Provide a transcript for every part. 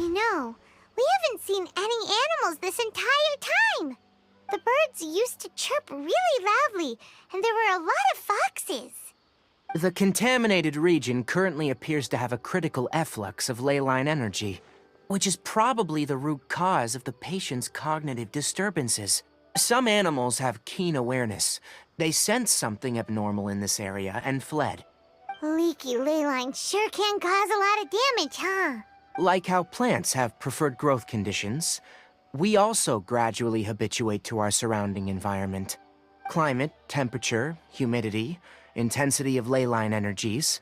know. We haven't seen any animals this entire time. The birds used to chirp really loudly, and there were a lot of foxes. The contaminated region currently appears to have a critical efflux of ley line energy, which is probably the root cause of the patient's cognitive disturbances. Some animals have keen awareness. They sensed something abnormal in this area and fled. Leaky ley lines sure can cause a lot of damage, huh? Like how plants have preferred growth conditions, we also gradually habituate to our surrounding environment. Climate, temperature, humidity, intensity of ley line energies.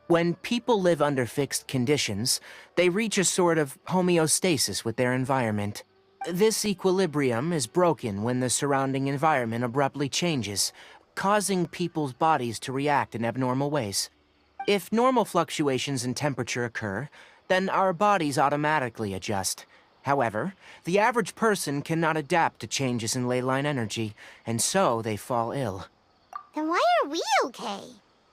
When people live under fixed conditions, they reach a sort of homeostasis with their environment. This equilibrium is broken when the surrounding environment abruptly changes, causing people's bodies to react in abnormal ways. If normal fluctuations in temperature occur, then our bodies automatically adjust. However, the average person cannot adapt to changes in ley line energy, and so they fall ill. Then why are we okay?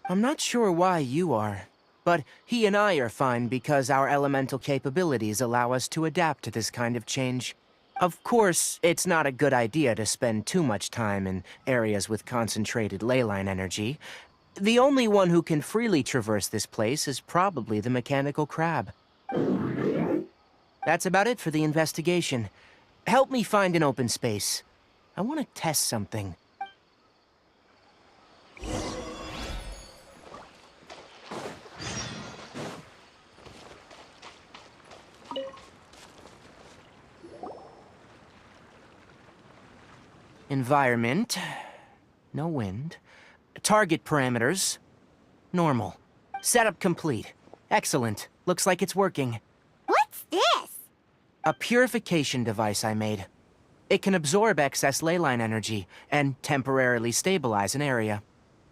I'm not sure why you are, but he and I are fine because our elemental capabilities allow us to adapt to this kind of change. Of course, it's not a good idea to spend too much time in areas with concentrated ley line energy. The only one who can freely traverse this place is probably the mechanical crab. That's about it for the investigation. Help me find an open space. I want to test something. Environment. No wind. Target parameters. Normal. Setup complete. Excellent. Looks like it's working. What's this? A purification device I made. It can absorb excess ley line energy and temporarily stabilize an area.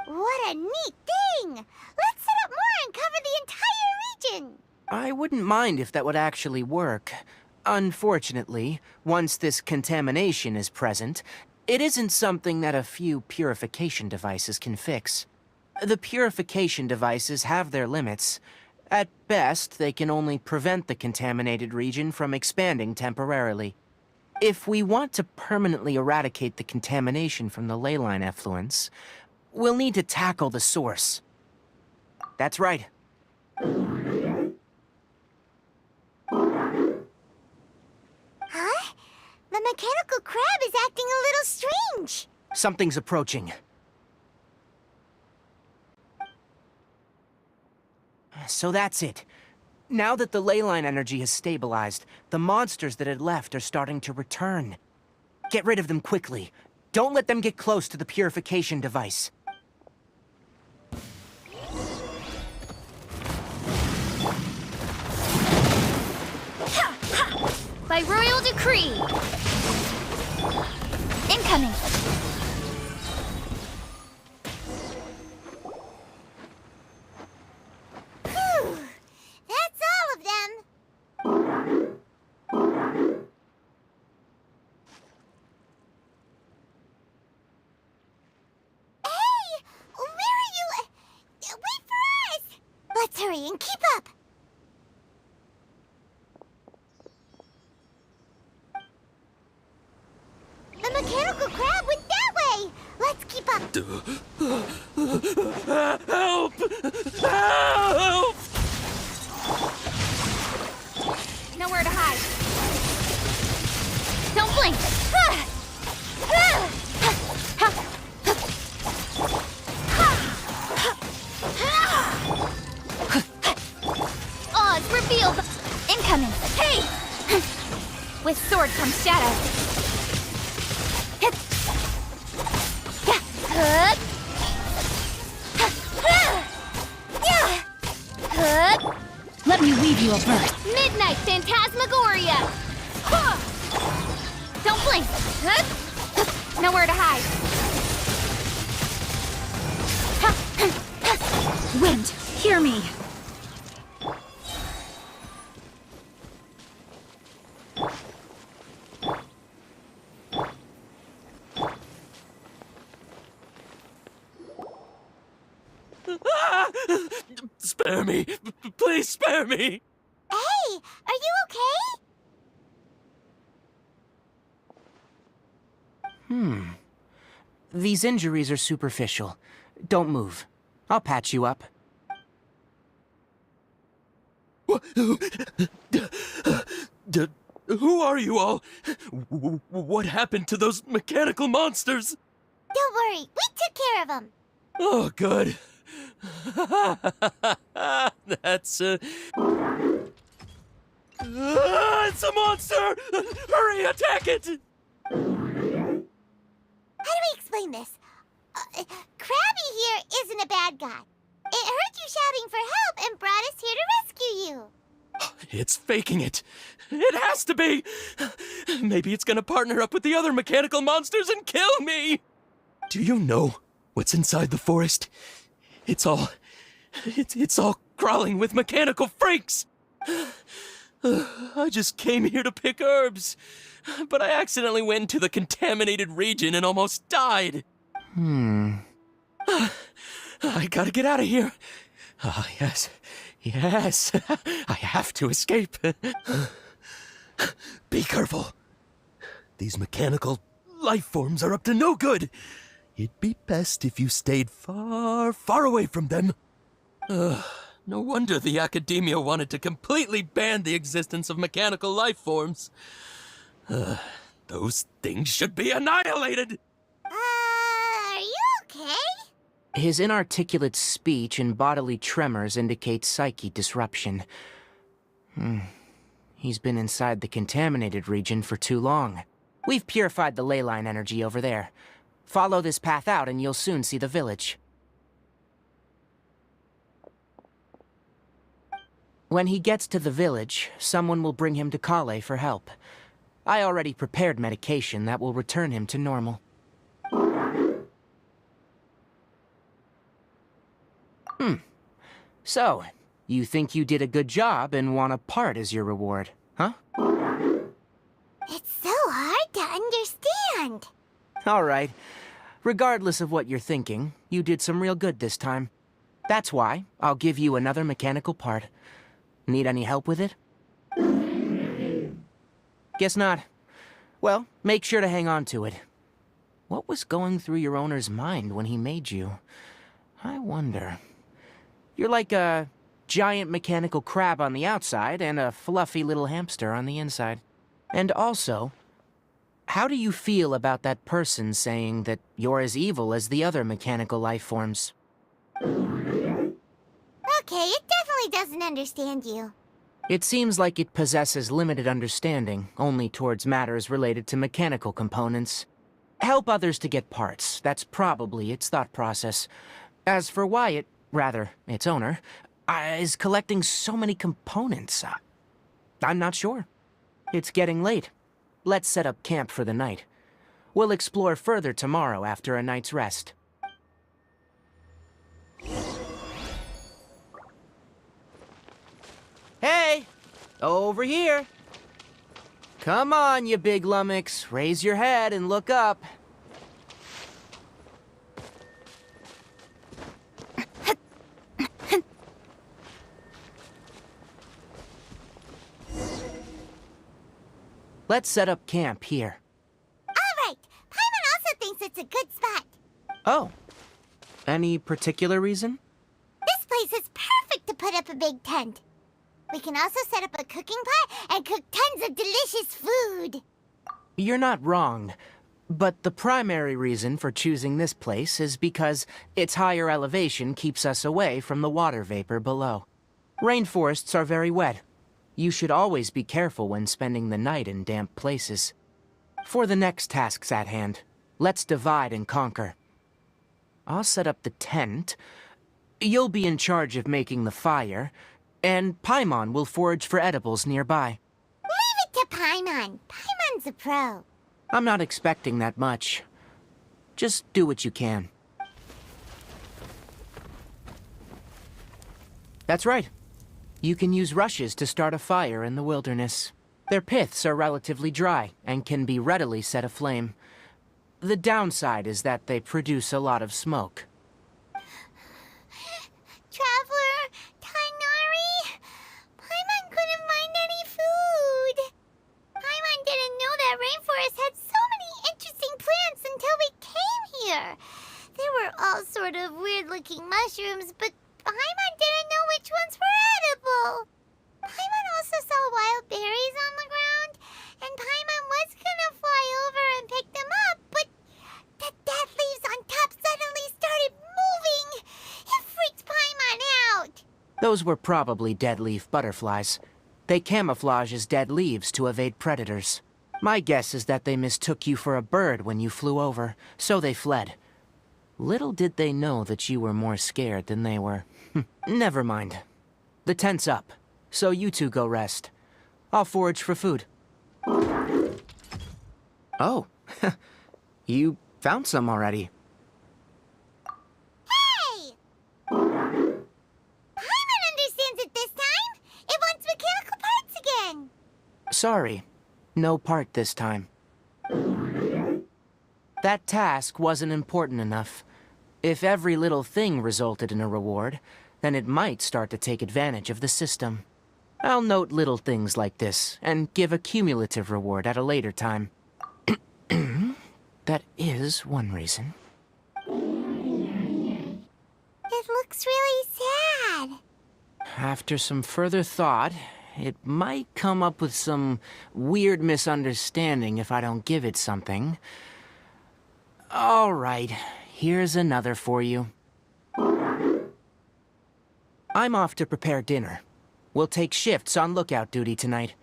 What a neat thing! Let's set up more and cover the entire region! I wouldn't mind if that would actually work. Unfortunately, once this contamination is present, it isn't something that a few purification devices can fix. The purification devices have their limits. At best, they can only prevent the contaminated region from expanding temporarily. If we want to permanently eradicate the contamination from the ley line effluents, we'll need to tackle the source. That's right. Huh? The mechanical crab is acting a little strange. Something's approaching. So that's it. Now that the ley line energy has stabilized, the monsters that had left are starting to return. Get rid of them quickly. Don't let them get close to the purification device. By royal decree. Incoming. Phew! That's all of them. Hey! Where are you? Wait for us! Let's hurry and keep up. The mechanical crab went that way! Let's keep up! Help! Help! Nowhere to hide. Don't blink. Oz revealed. Incoming. Hey! With sword comes shadow. Let me weave you a birth. Midnight Phantasmagoria! Don't blink! Nowhere to hide. Wind, hear me! Spare me! Please spare me! Hey, are you okay? These injuries are superficial. Don't move. I'll patch you up. Who are you all? What happened to those mechanical monsters? Don't worry, we took care of them. Oh, good. That's it's a monster! Hurry, attack it! How do we explain this? Krabby here isn't a bad guy. It heard you shouting for help and brought us here to rescue you. It's faking it. It has to be. Maybe it's gonna partner up with the other mechanical monsters and kill me. Do you know what's inside the forest? It's all crawling with mechanical freaks. I just came here to pick herbs, but I accidentally went into the contaminated region and almost died. I gotta get out of here. Ah, yes. I have to escape. Be careful. These mechanical life forms are up to no good. It'd be best if you stayed far, far away from them. No wonder the academia wanted to completely ban the existence of mechanical life forms. Those things should be annihilated! Are you okay? His inarticulate speech and bodily tremors indicate psyche disruption. He's been inside the contaminated region for too long. We've purified the ley line energy over there. Follow this path out and you'll soon see the village. When he gets to the village, someone will bring him to Kale for help. I already prepared medication that will return him to normal. So, you think you did a good job and want a part as your reward, huh? It's so hard to understand. All right. Regardless of what you're thinking, you did some real good this time. That's why I'll give you another mechanical part. Need any help with it? Guess not. Well, make sure to hang on to it. What was going through your owner's mind when he made you? I wonder. You're like a giant mechanical crab on the outside and a fluffy little hamster on the inside. And also, how do you feel about that person saying that you're as evil as the other mechanical life forms? Okay, it definitely doesn't understand you. It seems like it possesses limited understanding only towards matters related to mechanical components. Help others to get parts, that's probably its thought process. As for why rather, its owner, is collecting so many components, I'm not sure. It's getting late. Let's set up camp for the night. We'll explore further tomorrow after a night's rest. Hey! Over here! Come on, you big lummox. Raise your head and look up. Let's set up camp here. All right, Paimon also thinks it's a good spot. Oh. Any particular reason? This place is perfect to put up a big tent. We can also set up a cooking pot and cook tons of delicious food. You're not wrong. But the primary reason for choosing this place is because its higher elevation keeps us away from the water vapor below. Rainforests are very wet. You should always be careful when spending the night in damp places. For the next tasks at hand, let's divide and conquer. I'll set up the tent. You'll be in charge of making the fire, and Paimon will forage for edibles nearby. Leave it to Paimon. Paimon's a pro. I'm not expecting that much. Just do what you can. That's right. You can use rushes to start a fire in the wilderness. Their piths are relatively dry and can be readily set aflame. The downside is that they produce a lot of smoke. Traveler, Tainari, Paimon couldn't find any food. Paimon didn't know that rainforest had so many interesting plants mushrooms, but Paimon didn't know which ones were edible. Paimon also saw wild berries on the ground, and Paimon was gonna fly over and pick them up, but the dead leaves on top suddenly started moving. It freaked Paimon out. Those were probably dead leaf butterflies. They camouflage as dead leaves to evade predators. My guess is that they mistook you for a bird when you flew over, so they fled. Little did they know that you were more scared than they were. Never mind. The tent's up, so you two go rest. I'll forage for food. Oh, you found some already. Hey! Paimon understands it this time. It wants mechanical parts again. Sorry, no part this time. That task wasn't important enough. If every little thing resulted in a reward, then it might start to take advantage of the system. I'll note little things like this, and give a cumulative reward at a later time. That is one reason. It looks really sad. After some further thought, it might come up with some weird misunderstanding if I don't give it something. All right, here's another for you. I'm off to prepare dinner. We'll take shifts on lookout duty tonight.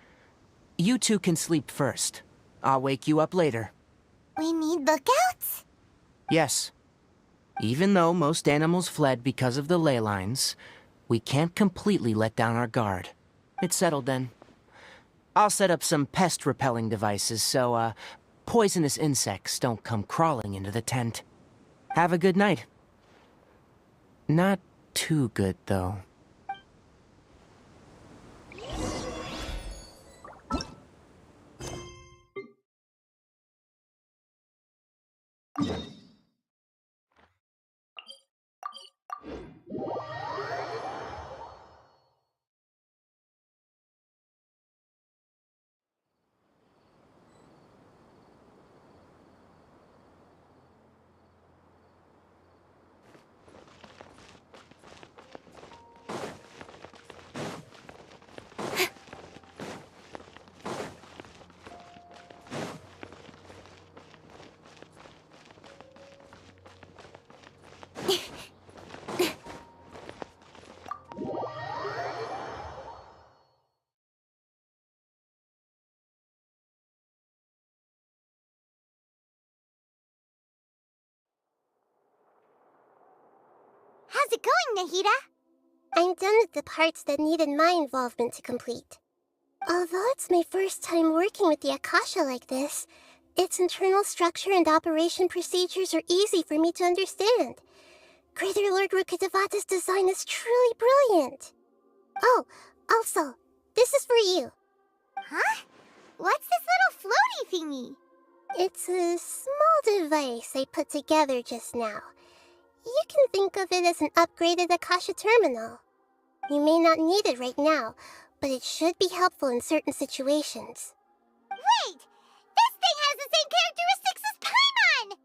You two can sleep first. I'll wake you up later. We need lookouts? Yes. Even though most animals fled because of the ley lines, we can't completely let down our guard. It's settled then. I'll set up some pest-repelling devices so, poisonous insects don't come crawling into the tent. Have a good night. Not too good, though. How's it going, Nahida? I'm done with the parts that needed my involvement to complete. Although it's my first time working with the Akasha like this, its internal structure and operation procedures are easy for me to understand. Greater Lord Rukkhadevata's design is truly brilliant. Oh, also, this is for you. Huh? What's this little floaty thingy? It's a small device I put together just now. You can think of it as an upgraded Akasha terminal. You may not need it right now, but it should be helpful in certain situations. Wait! This thing has the same characteristics as Paimon!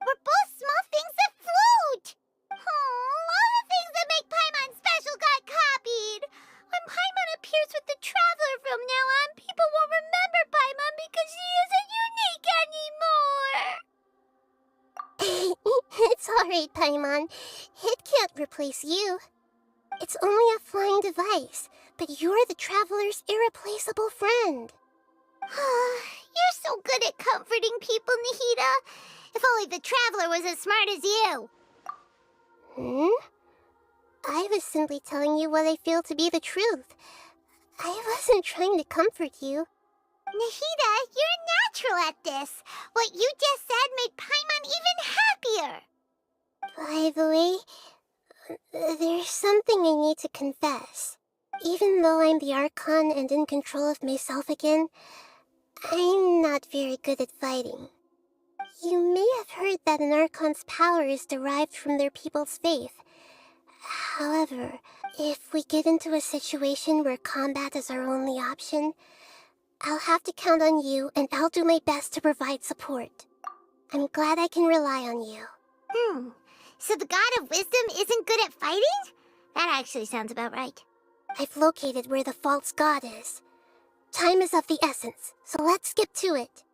We're both small things that float! Oh, all the things that make Paimon special got copied! When Paimon appears with the Traveler from now on, people won't remember Paimon because she isn't unique anymore! It's alright, Paimon. It can't replace you. It's only a flying device, but you're the Traveler's irreplaceable friend. You're so good at comforting people, Nahida. If only the Traveler was as smart as you. I was simply telling you what I feel to be the truth. I wasn't trying to comfort you. Nahida, you're natural at this. What you just said made Paimon even happier. By the way, there's something I need to confess. Even though I'm the Archon and in control of myself again, I'm not very good at fighting. You may have heard that an Archon's power is derived from their people's faith. However, if we get into a situation where combat is our only option, I'll have to count on you, and I'll do my best to provide support. I'm glad I can rely on you. So the God of Wisdom isn't good at fighting? That actually sounds about right. I've located where the false god is. Time is of the essence, so let's get to it.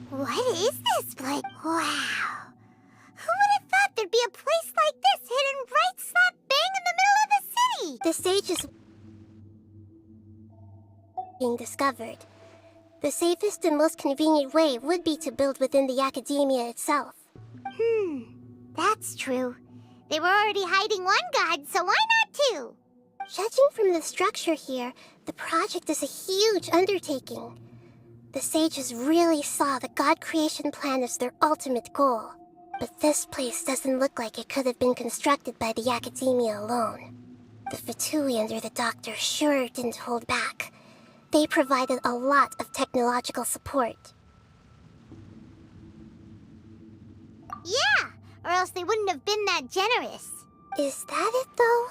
What is this place? Wow. Who would have thought there'd be a place like this hidden right slap bang in the middle of the city? The sage is being discovered. The safest and most convenient way would be to build within the academia itself. That's true. They were already hiding one god, so why not two? Judging from the structure here, the project is a huge undertaking. The sages really saw the god creation plan as their ultimate goal. But this place doesn't look like it could have been constructed by the academia alone. The Fatui under the doctor sure didn't hold back. They provided a lot of technological support. Yeah, or else they wouldn't have been that generous. Is that it, though?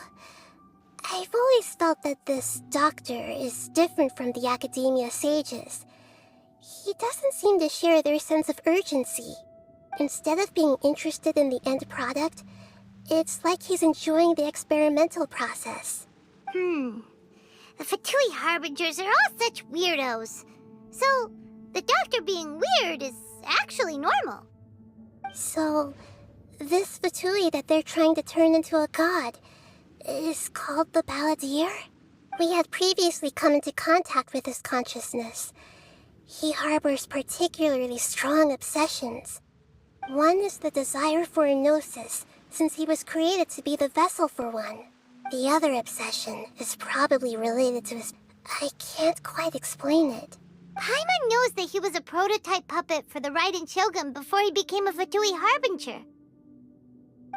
I've always felt that this doctor is different from the academia sages. He doesn't seem to share their sense of urgency. Instead of being interested in the end product, it's like he's enjoying the experimental process. The Fatui Harbingers are all such weirdos. So, the doctor being weird is actually normal. So, this Fatui that they're trying to turn into a god is called the Balladeer? We had previously come into contact with his consciousness. He harbors particularly strong obsessions. One is the desire for a gnosis, since he was created to be the vessel for one. The other obsession is probably related to his... I can't quite explain it. Paimon knows that he was a prototype puppet for the Raiden Shogun before he became a Fatui Harbinger.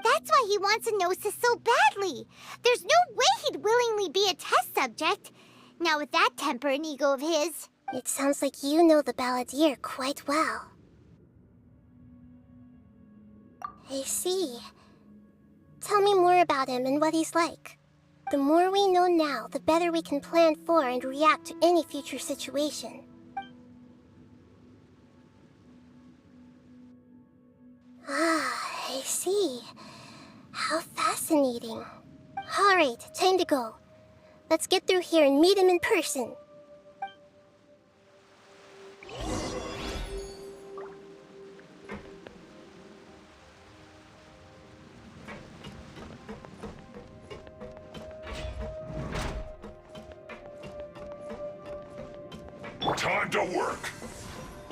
That's why he wants a gnosis so badly. There's no way he'd willingly be a test subject. Now with that temper and ego of his. It sounds like you know the Balladeer quite well. I see. Tell me more about him and what he's like. The more we know now, the better we can plan for and react to any future situation. Ah, I see. How fascinating. Alright, time to go. Let's get through here and meet him in person. Time to work.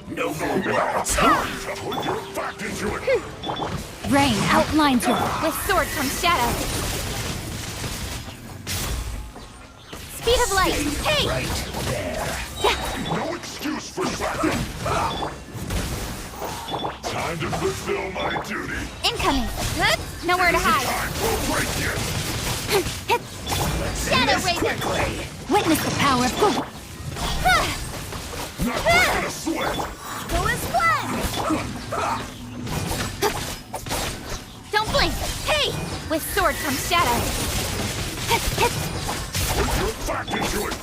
No more words. Time to put your back into it. Rain outlines your with sword from shadow. Speed of light. Hey! Right there. No excuse for slacking. Time to fulfill my duty. Incoming. Good. Nowhere to hide. Time will break you. Shadow Raven. Witness the power of good. Not breaking a sweat. Go as planned. Don't blink. Hey! With sword from shadow. Put your back into it.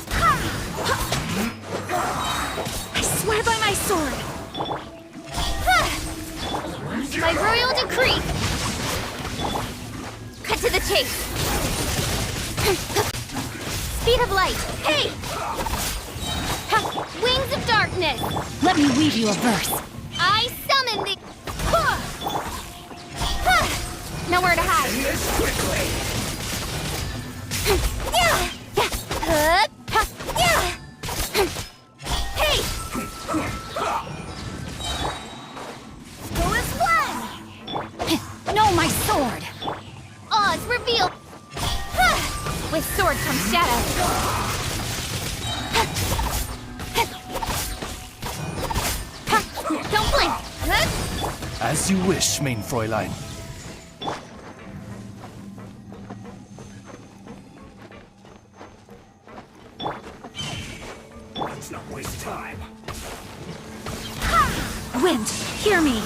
I swear by my sword. By royal decree! Cut to the chase! Speed of light! Hey! Ha! Wings of darkness! Let me weave you a verse. I summon the... Nowhere to hide. End this quickly. Hey! Go as one! Know my sword! Oz reveal! With sword comes shadow. Don't blink! As you wish, main Fräulein. Let's not waste time. Wind, hear me!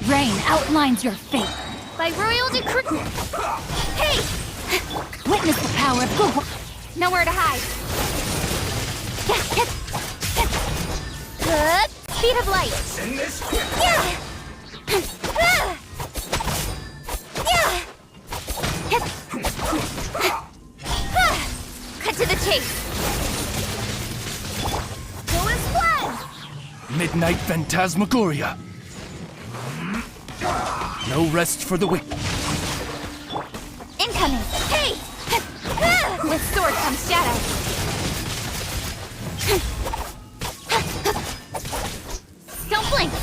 Rain outlines your fate. By royal decree... Hey! Witness the power of Google. Nowhere to hide. Good. Speed of light. End this quickly. Cut to the chase. Go as one. Midnight Phantasmagoria. No rest for the wicked. Incoming. Hey! With sword comes shadow. Don't blink.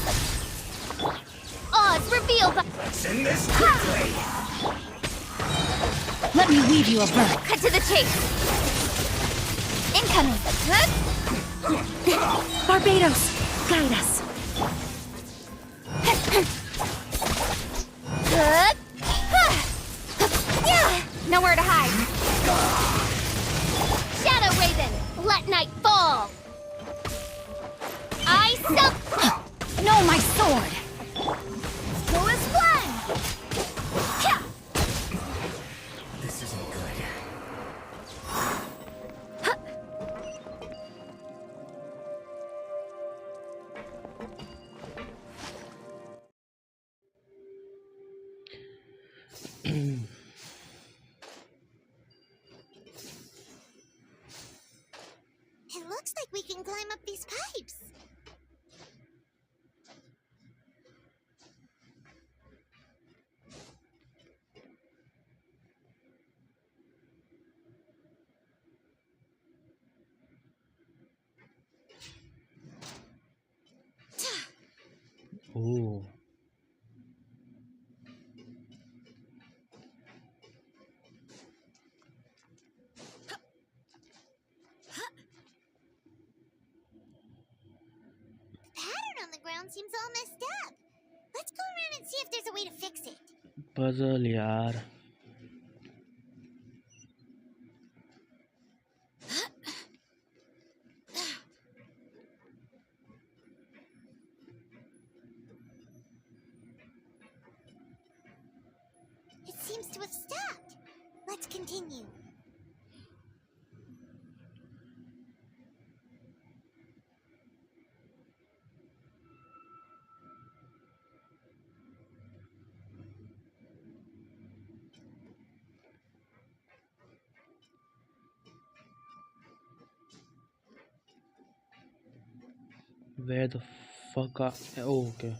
Oz reveal the... Let's end this quickly. Let me weave you a verse. Cut to the chase. Incoming. Barbados, guide us. Good. Nowhere to hide. Shadow Raven, let night fall. I suck. Know my sword. Go as one. This isn't good. It looks like we can climb up these pipes. Oh. Pattern on the ground seems all messed up. Let's go around and see if there's a way to fix it. Puzzle यार. It seems to have stopped. Let's continue. Where the fuck are... Oh, okay.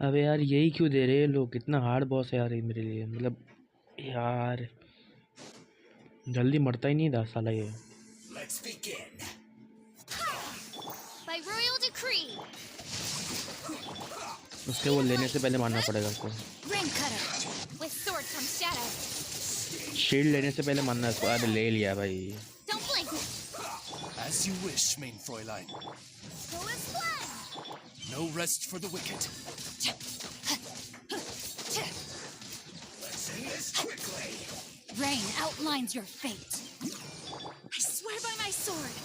अबे यार यही क्यों दे रहे हैं लोग? कितना hard boss है यार ये मेरे लिए, मतलब यार जल्दी मरता ही नहीं था साला ये. Let's begin. By royal decree. उसके वो लेने से पहले मारना पड़ेगा उसको. Ring cutter. With sword comes shadow. Shield लेने से पहले मारना इसको. अरे ले लिया भाई. Don't blink. As you wish, main Fräulein. Go as one. No rest for the wicked. Let's end this quickly. Rain outlines your fate. I swear by my sword.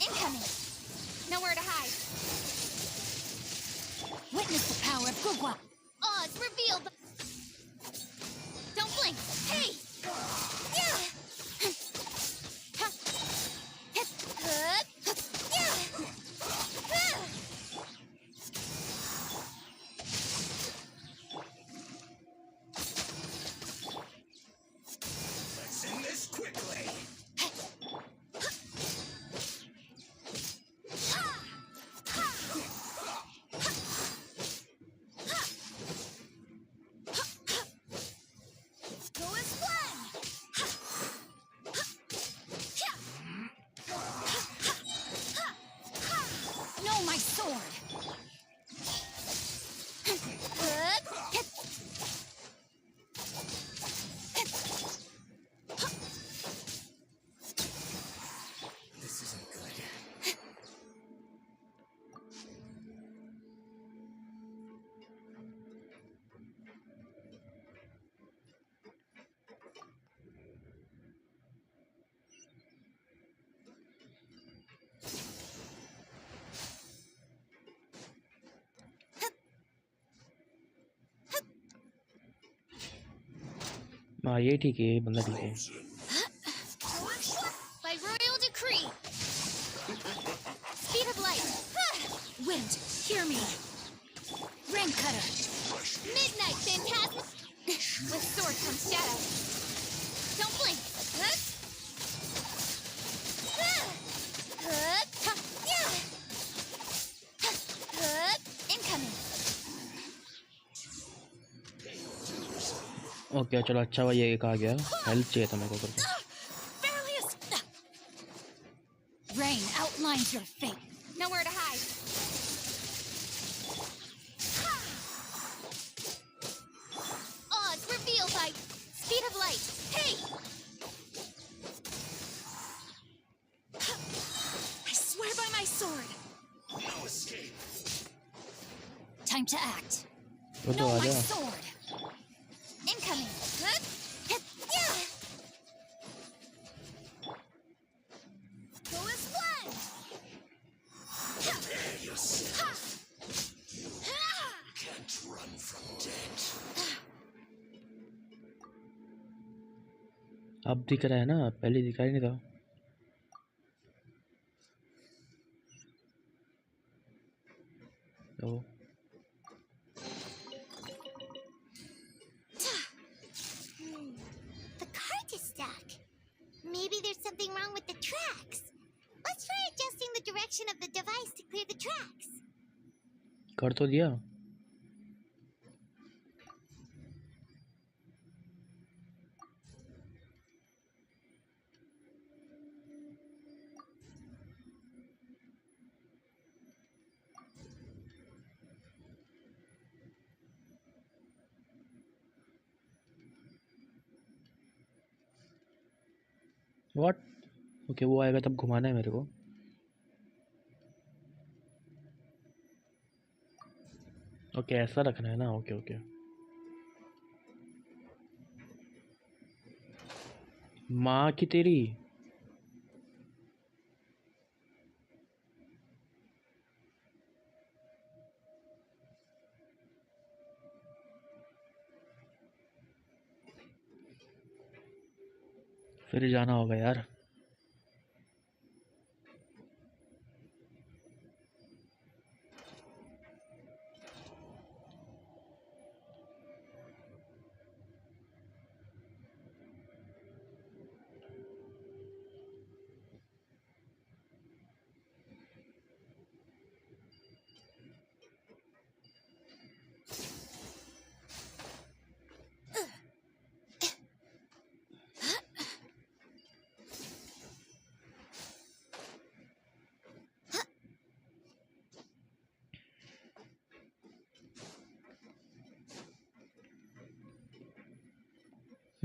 Incoming. Nowhere to hide. Witness the power of Gugwa. Oz revealed. Don't blink. Hey. sword. This isn't good. हाँ ये ठीक है, ये बंदा ठीक है। By royal decree. Speed of light. Wind, hear me. Rain cutter. Midnight phantasm. With sword comes shadow. Don't blink. Incoming. Okay चलो, अच्छा हुआ ये एक आ गया। हेल्प चाहिए था मेरे को करके। Rain outlines your fate. Nowhere to hide. Odds revealed by speed of light. Hey! I swear by my sword. No escape. Time to act. वो तो No, आ my गया। sword. Incoming. Go as one. Prepare yourself. Can't run from death. अब दिख रहा है ना, पहले दिखाई नहीं था। तो The cart is stuck. Maybe there's something wrong with the tracks. Let's try adjusting the direction of the device to clear the tracks. कर तो दिया। व्हाट? ओके वो आएगा तब घुमाना है मेरे को। ओके ऐसा रखना है ना, ओके ओके। माँ की तेरी। फिर जाना होगा यार।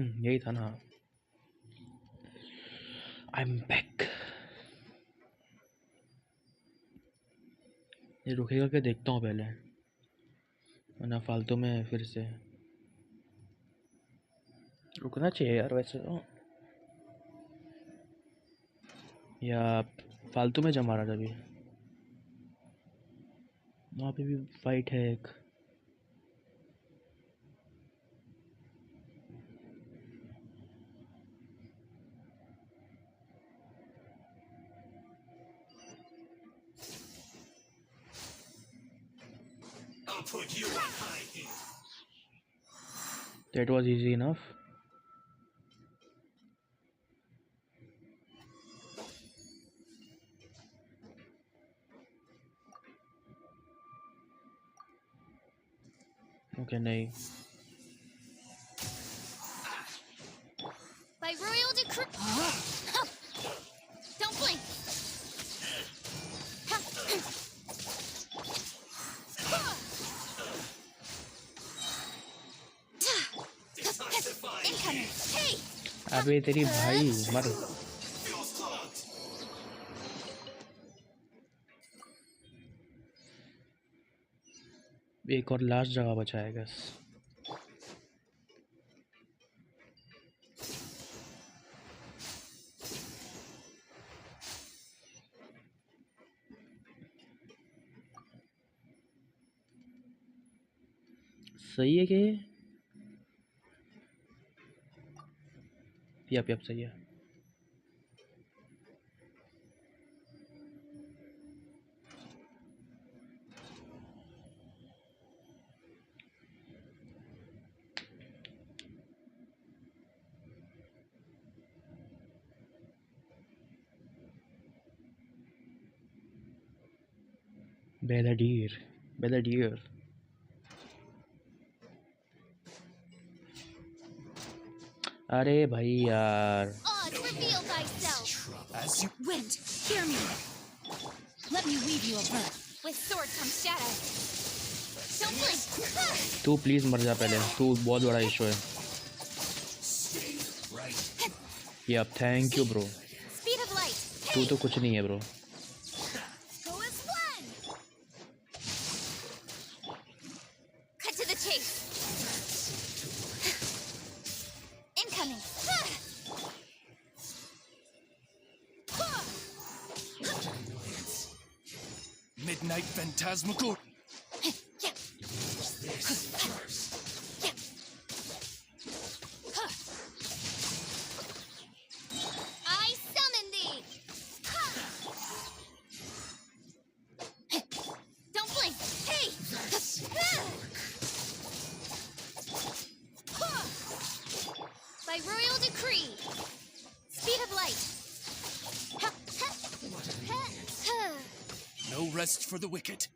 यही था ना। I am back. ये रुकेगा क्या, देखता हूँ पहले, वरना फालतू में फिर से रुकना चाहिए यार वैसे तो, या फालतू में जमा रहा था अभी। वहाँ पे भी फाइट है एक। I'll put you in hiding. That was easy enough. Okay, नहीं। By royal decree. Don't blink. अबे तेरी भाई मर। एक और लास्ट जगह बचा है बस। सही है कि यप सही है। बेलाडीर बेलाडीर। अरे भाई यार Oz, reveal thyself! As you Wind, hear me! Let me weave you a verse. With sword comes shadow. Don't blink! Ah! तू प्लीज मर जा पहले, तू बहुत बड़ा इशू है। Yup thank you bro. Speed of light! तू तो कुछ नहीं है bro. Go as one! Cut to the chase! Incoming! Ah! midnight phantasmagoria. I summon thee! Don't blink! Hey! By royal decree! Speed of light! No rest for the wicked.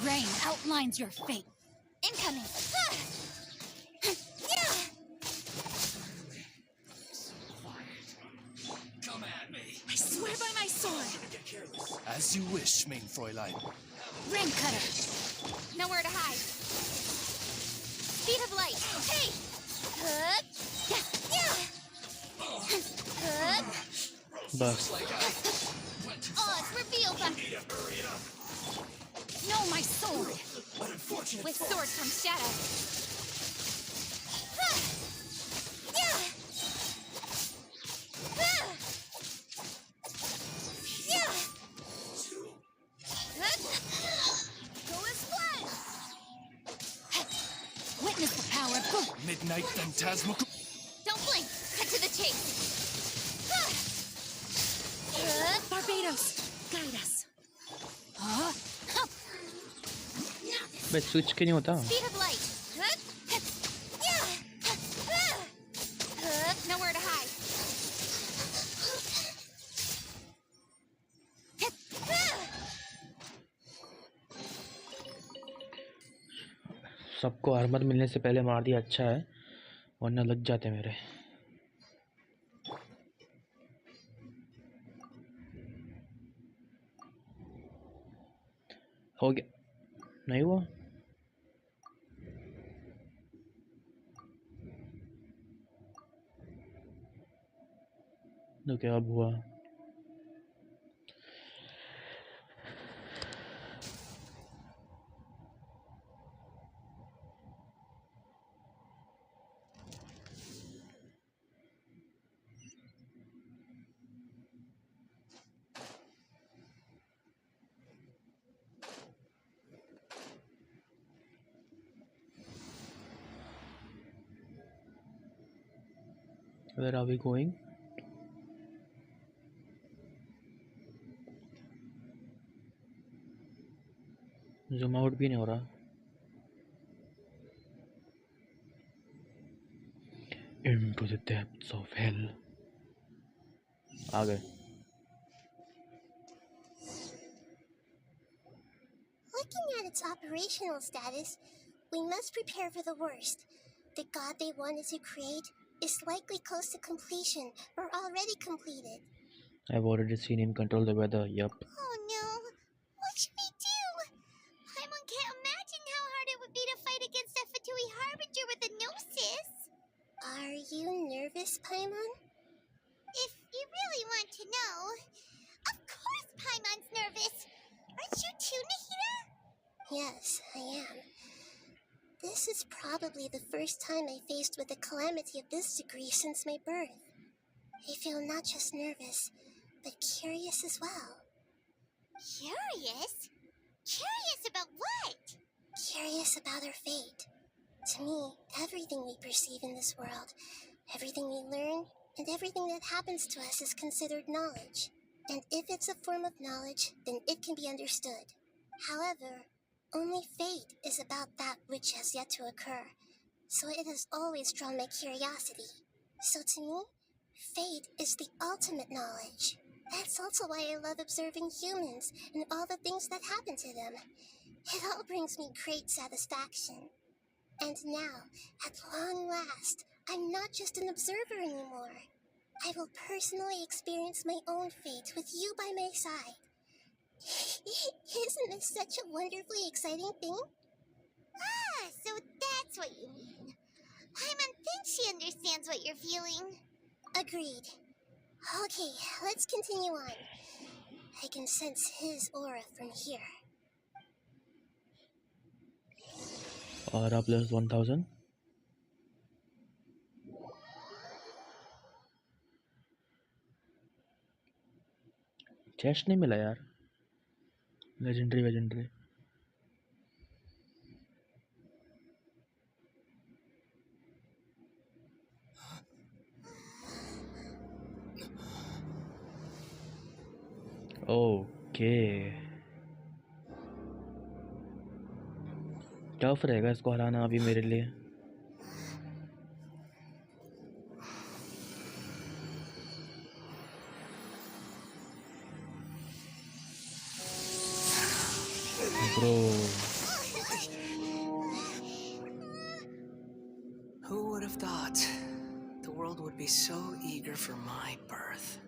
Rain outlines your fate. Incoming! Come at me. I swear by my sword! As you wish, main Fräulein. Rain cutter! Nowhere to hide. Speed of light! Hey! बस Oz, reveal them! No, my sword! With sword comes shadow. Go as one! Witness the power of good. Midnight phantasmagoria. Don't blink! Cut to the chase! Barbados, guide us. बस switch क्यों नहीं होता? Speed of light. Nowhere to hide. सबको armour मिलने से पहले मार दिया अच्छा है, वरना लग जाते मेरे। हो गया? नहीं हुआ? तो क्या अब हुआ? Where are we going? Zoom out भी नहीं हो रहा। Into the depths of hell. आ गए। Looking at its operational status, we must prepare for the worst. The god they wanted to create is likely close to completion or already completed. I've already seen him control the weather. Yup. Oh no! What should we do? Paimon can't imagine how hard it would nervous, Paimon? If you really want to know, of course Paimon's nervous. Aren't you too, Nahida? Yes, I am. This is probably the first time I faced with a calamity of this degree since my birth. I feel not just nervous, but curious as well. Curious? Curious about what? Curious about our fate. To me, everything we perceive in this world, everything we learn, and everything that happens to us is considered knowledge. And if it's a form of knowledge, then it can be understood. However, only fate is about that which has yet to occur, so it has always drawn my curiosity. So to me, fate is the ultimate knowledge. That's also why I love observing humans and all the things that happen to them. It all brings me great satisfaction. And now, at long last, I'm not just an observer anymore. I will personally experience my own fate with you by my side. Isn't this such a wonderfully exciting thing? Ah, so that's what you mean. Paimon thinks she understands what you're feeling. Agreed. Okay, let's continue on. I can sense his aura from here. Aura plus 1000. Chest नहीं मिला यार. Legendary. Okay, tough रहेगा इसको हराना अभी मेरे लिए. Bro, Who would have thought the world would be so eager for my birth?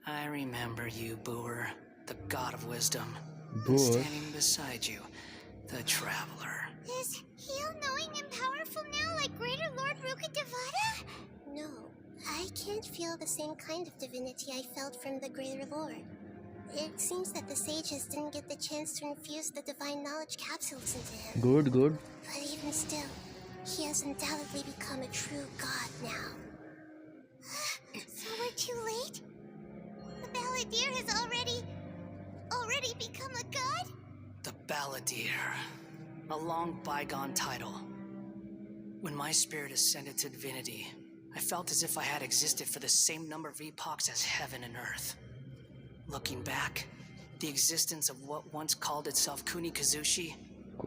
I remember you, Booer, the god of wisdom. Booer? Standing beside you, the traveler. Is he all-knowing and powerful now like Greater Lord Rukkhadevata? No, I can't feel the same kind of divinity I felt from the Greater Lord. It seems that the sages didn't get the chance to infuse the divine knowledge capsules into him. Good. But even still, he has undoubtedly become a true god now. So we're too late? The Balladeer has already become a god? The Balladeer. A long bygone title. When my spirit ascended to divinity, I felt as if I had existed for the same number of epochs as heaven and earth. Looking back, the existence of what once called itself Kunikuzushi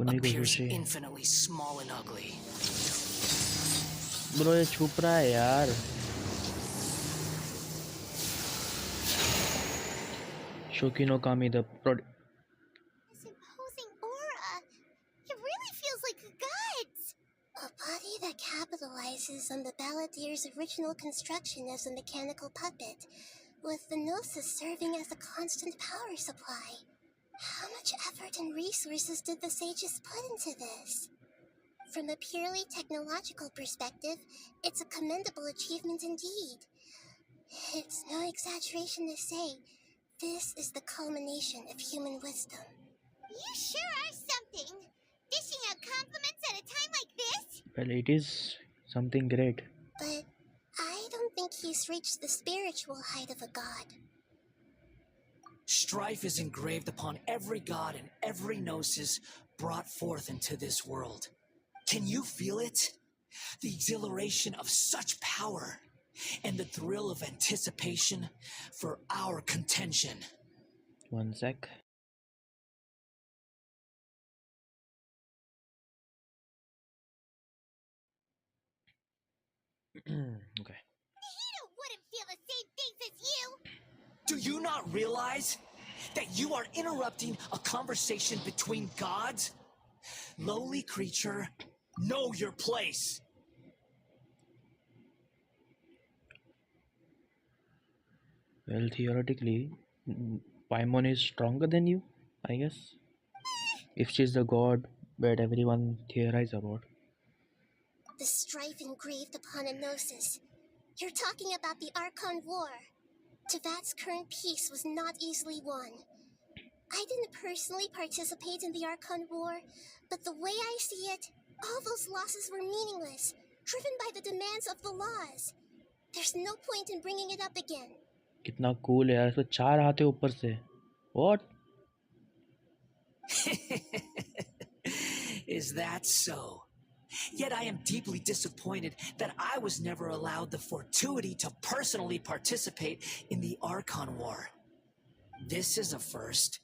appears infinitely small and ugly. Bro ये छुप रहा है यार. Shokino Kami, the This imposing aura. It really feels like a god's. A body that capitalizes on the Balladeer's original construction as a mechanical puppet, with the Gnosis serving as a constant power supply. How much effort and resources did the sages put into this? From a purely technological perspective, it's a commendable achievement indeed. It's no exaggeration to say, this is the culmination of human wisdom. You sure are something. Dishing out compliments at a time like this? well, it is something great. But I don't think he's reached the spiritual height of a god. Strife is engraved upon every god and every gnosis brought forth into this world. Can you feel it? The exhilaration of such power and the thrill of anticipation for our contention. One sec. Okay. Nahida wouldn't feel the same things as you. Do you not realize that you are interrupting a conversation between gods? Lowly creature, know your place. Well, theoretically, Paimon is stronger than you, I guess. If she's the god that everyone theorize about. The strife engraved upon a gnosis. You're talking about the Archon War. Tevat's current peace was not easily won. I didn't personally participate in the Archon War, but the way I see it, all those losses were meaningless, driven by the demands of the laws. There's no point in bringing it up again. कितना cool है यार, इसमें 4 हाथ है ऊपर से. What? Is that so? Yet I am deeply disappointed that I was never allowed the fortuity to personally participate in the Archon War. This is a first.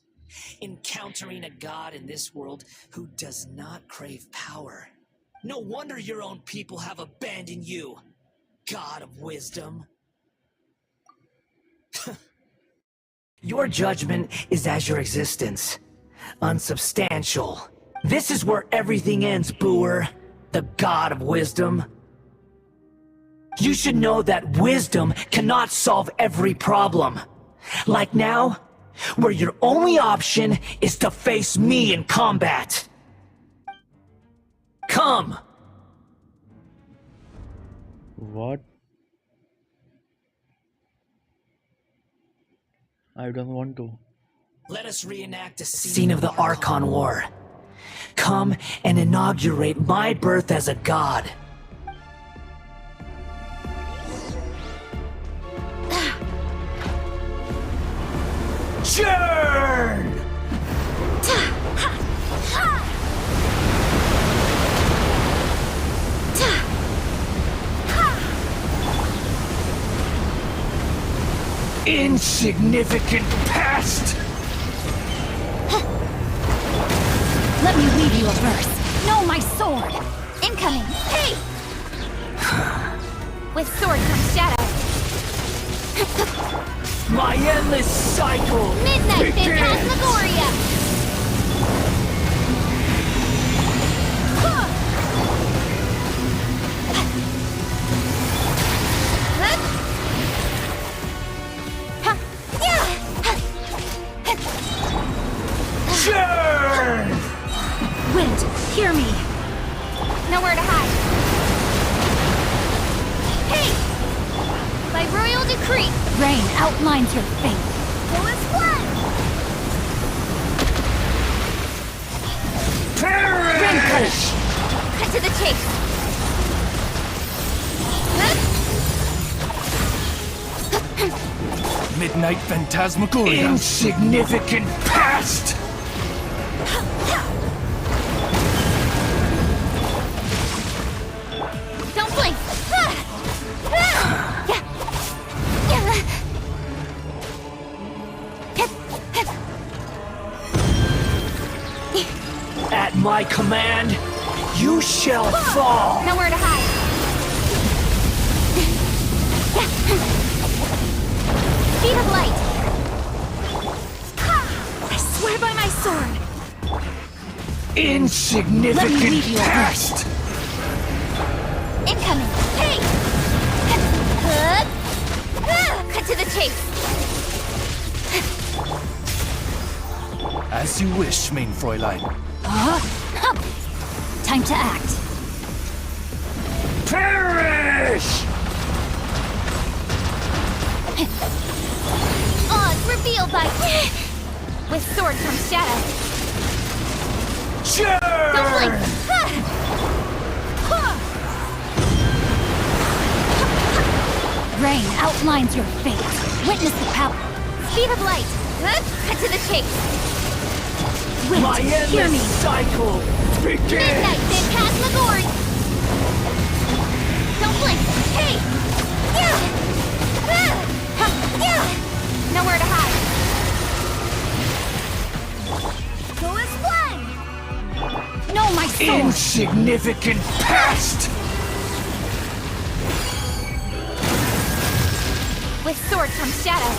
Encountering a god in this world who does not crave power. No wonder your own people have abandoned you, God of wisdom. Your judgment is as your existence. Unsubstantial. This is where everything ends, Booer. The God of wisdom. You should know that wisdom cannot solve every problem. Like now, where your only option is to face me in combat. Come! What? I don't want to. Let us reenact a scene of the Archon War. Come and inaugurate my birth as a god. Churn! Insignificant pest! Let me read you a verse. Know my sword. Incoming. Hey! With sword comes shadow. My endless cycle Midnight begins! Phantasmagoria! Churn! Wind, hear me. Nowhere to hide. Hey! By royal decree, rain outlines your fate. Go as one! Rain Perish! Cut to the chase. Midnight Phantasmagoria. Insignificant pest! Don't blink. At my command, you shall fall! Nowhere to hide. Speed of light. I swear by my sword. Let me Insignificant read you a pest! Incoming. Hey! Cut to the chase. As you wish, main Fräulein. Time to act. Perish! Odds revealed by... With sword comes shadow. Don't blink. Churn! Rain outlines your fate. Witness the power. Speed of light. Cut to the chase. Wind, My hear me. endless cycle begins! Midnight Phantasmagoria. Don't blink. Hey! Nowhere to hide. Go as one. Know my sword. Insignificant pest! With sword comes shadow.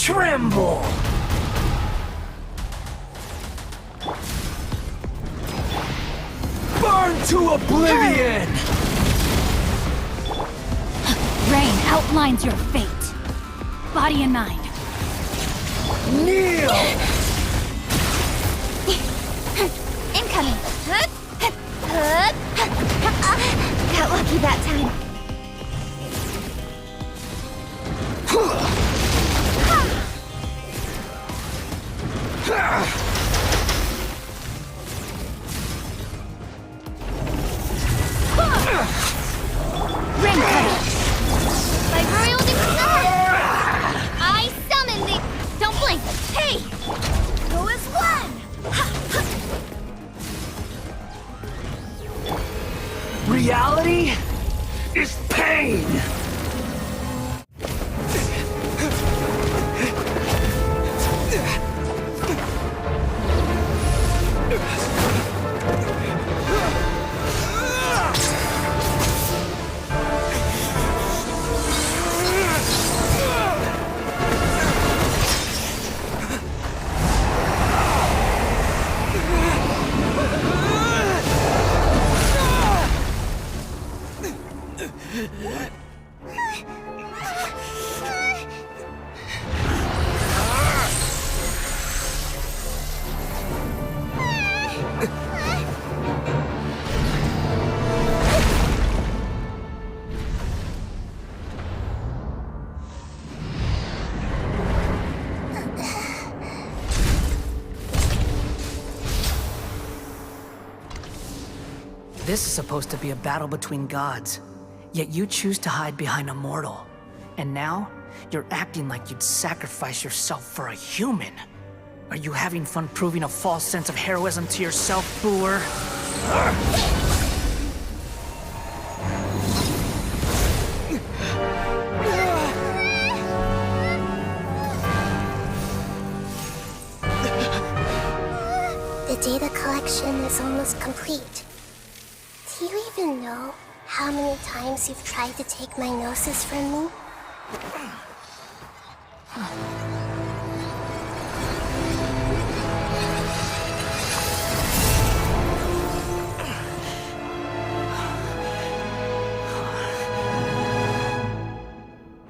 tremble! Burn to oblivion! Rain outlines your fate. Body and mind. Kneel! Incoming. Got lucky that time. Ring cutting. By royal decree. I summon thee. Don't blink. Hey! Go as one. Reality is pain! This is supposed to be a battle between gods, yet you choose to hide behind a mortal. And now, you're acting like you'd sacrifice yourself for a human. Are you having fun proving a false sense of heroism to yourself, Booer? The data collection is almost complete. Do you even know how many times you've tried to take my gnosis from me?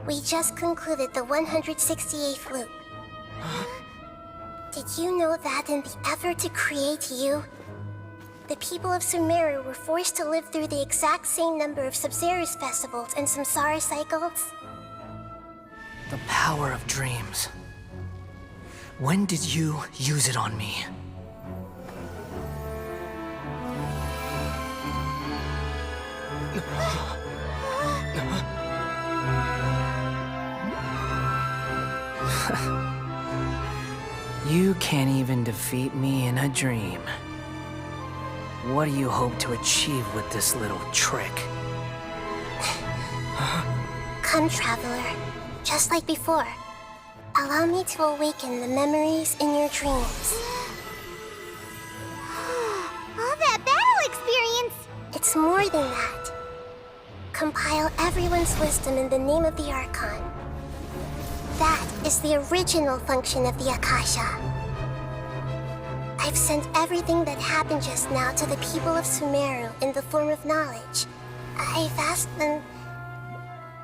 We just concluded the 168th loop. Did you know that in the effort to create you, the people of Sumeru were forced to live through the exact same number of Sub-Zerus festivals and Samsara cycles? The power of dreams. When did you use it on me? You can't even defeat me in a dream. What do you hope to achieve with this little trick? Come, Traveler. Just like before. Allow me to awaken the memories in your dreams. All that battle experience! It's more than that. Compile everyone's wisdom in the name of the Archon. That is the original function of the Akasha. I've sent everything that happened just now to the people of Sumeru in the form of knowledge. I've asked them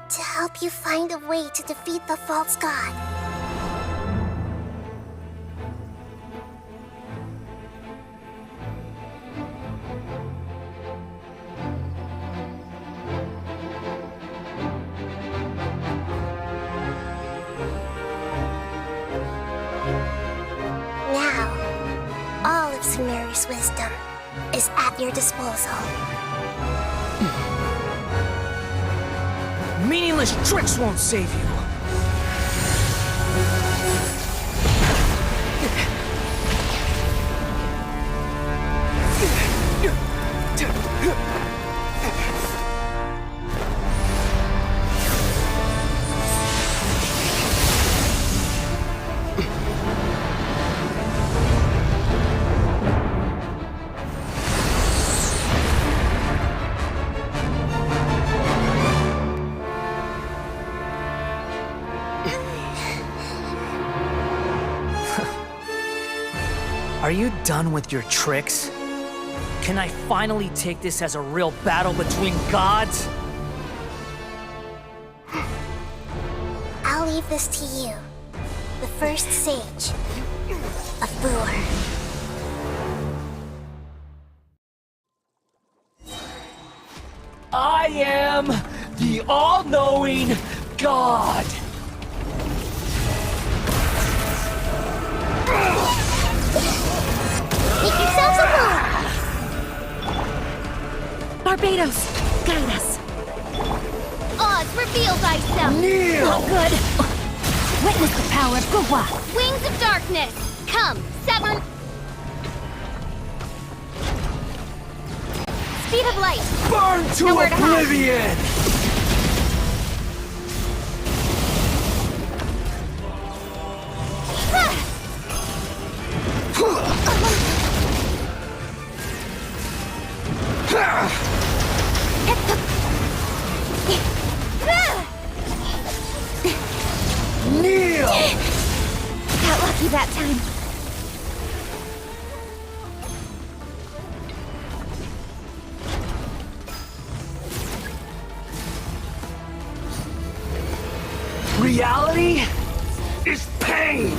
to help you find a way to defeat the false god. Sumeru's wisdom is at your disposal. Meaningless tricks won't save you. you done with your tricks? Can I finally take this as a real battle between gods? I'll leave this to you. The first sage of Boor. I am the all-knowing God! Make yourselves at home! Barbados, guide us. Oz, reveal thyself! Kneel! Not good. Witness the power of Gugwa. Wings of darkness! Come, Severn! Speed of light! Burn to Nowhere to hide. oblivion! Kneel! Got lucky that time. Reality is pain!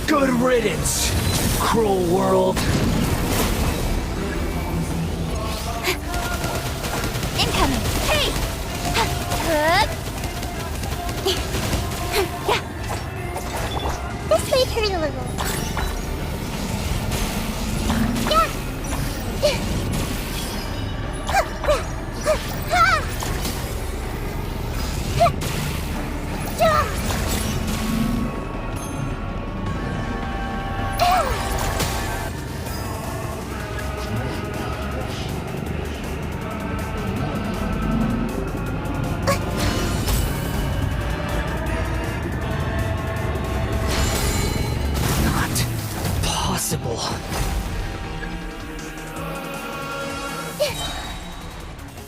Good riddance, cruel world. Incoming. Hey! This might hurt a little. Not possible.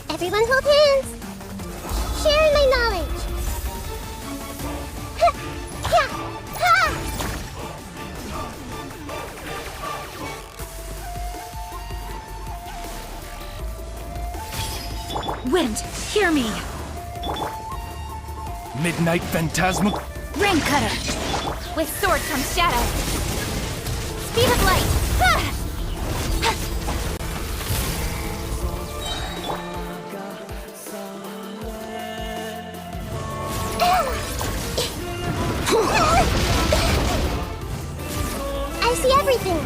Everyone hold hands. Sharing my knowledge. Wind, hear me. Midnight Phantasma. Rain cutter. With sword comes shadow. Speed of light! I see everything.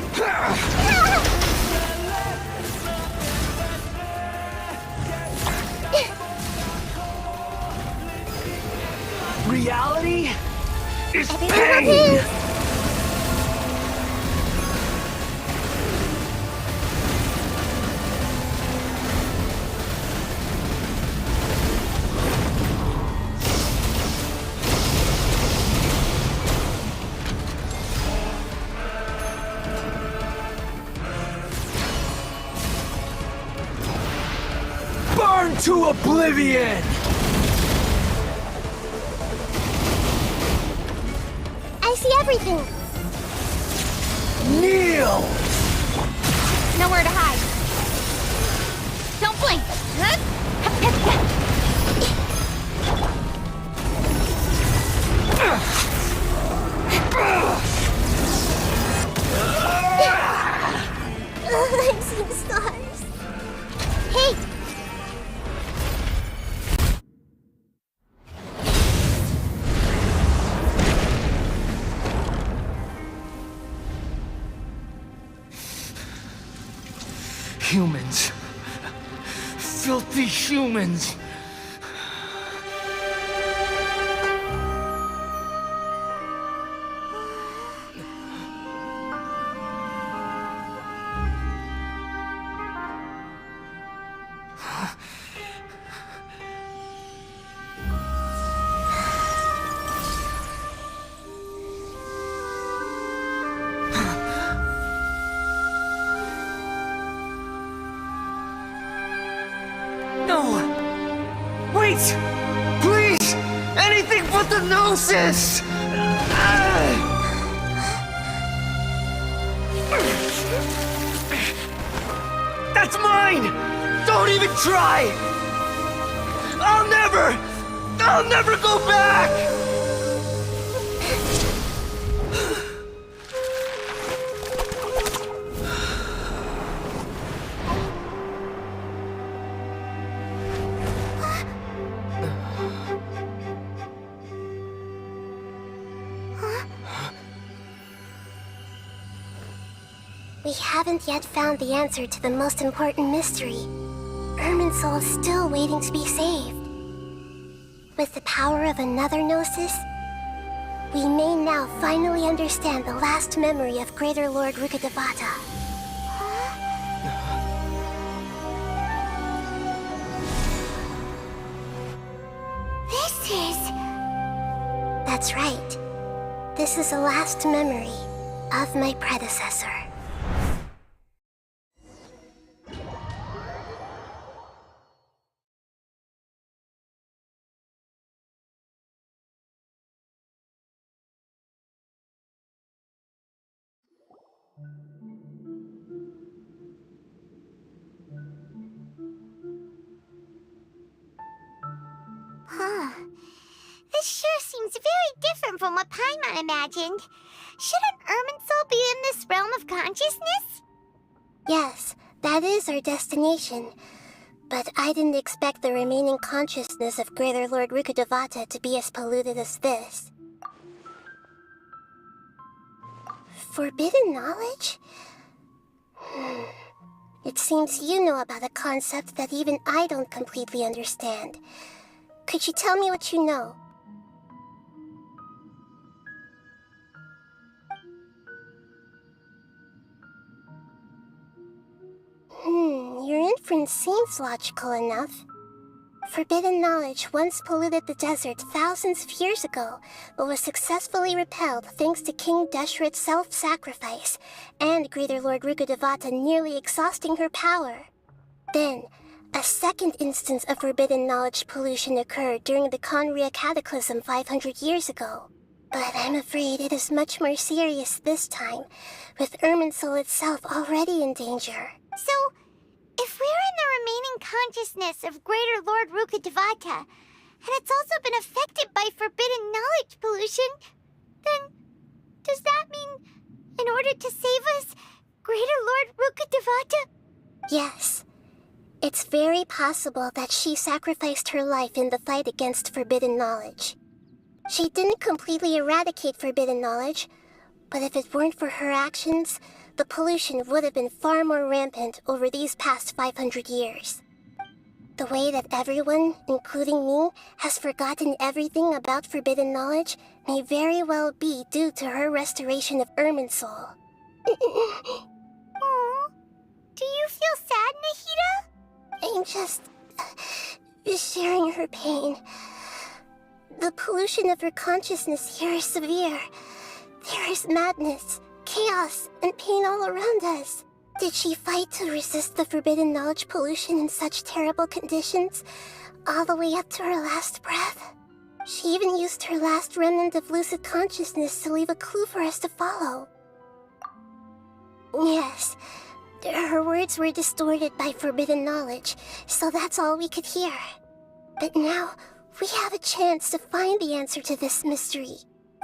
Reality is Everyone hold pain! hands. Burn to oblivion! I see everything. Kneel! Nowhere to hide. Don't blink! I'm seeing stars. Hey! Humans. Filthy humans. No! Wait! Please! Anything but the gnosis! That's mine! Don't even try! I'll never go back! We haven't yet found the answer to the most important mystery. Irminsul is still waiting to be saved. With the power of another Gnosis, we may now finally understand the last memory of Greater Lord Rukkhadevata. This is... That's right. This is the last memory of my predecessor. Huh. This sure seems very different from what Paimon imagined. Shouldn't Irminsul be in this realm of consciousness? Yes, that is our destination. But I didn't expect the remaining consciousness of Greater Lord Rukkhadevata to be as polluted as this. Forbidden knowledge? It seems you know about a concept that even I don't completely understand. Could you tell me what you know? Your inference seems logical enough. Forbidden knowledge once polluted the desert thousands of years ago, but was successfully repelled thanks to King Deshret's self-sacrifice, and Greater Lord Rukkhadevata nearly exhausting her power. Then, a second instance of forbidden knowledge pollution occurred during the Conria Cataclysm 500 years ago. But I'm afraid it is much more serious this time, with Irminsul itself already in danger. So, if we're in the remaining consciousness of Greater Lord Rukkhadevata, and it's also been affected by forbidden knowledge pollution, then does that mean, in order to save us, Greater Lord Rukkhadevata? Yes. It's very possible that she sacrificed her life in the fight against forbidden knowledge. She didn't completely eradicate forbidden knowledge, but if it weren't for her actions, the pollution would have been far more rampant over these past 500 years. The way that everyone, including me, has forgotten everything about forbidden knowledge may very well be due to her restoration of Irminsul. Aw, do you feel sad, Nahida? I'm just sharing her pain. The pollution of her consciousness here is severe. There is madness, chaos, and pain all around us. Did she fight to resist the forbidden knowledge pollution in such terrible conditions, all the way up to her last breath? She even used her last remnant of lucid consciousness to leave a clue for us to follow. Yes, her words were distorted by forbidden knowledge, so that's all we could hear. But now, we have a chance to find the answer to this mystery.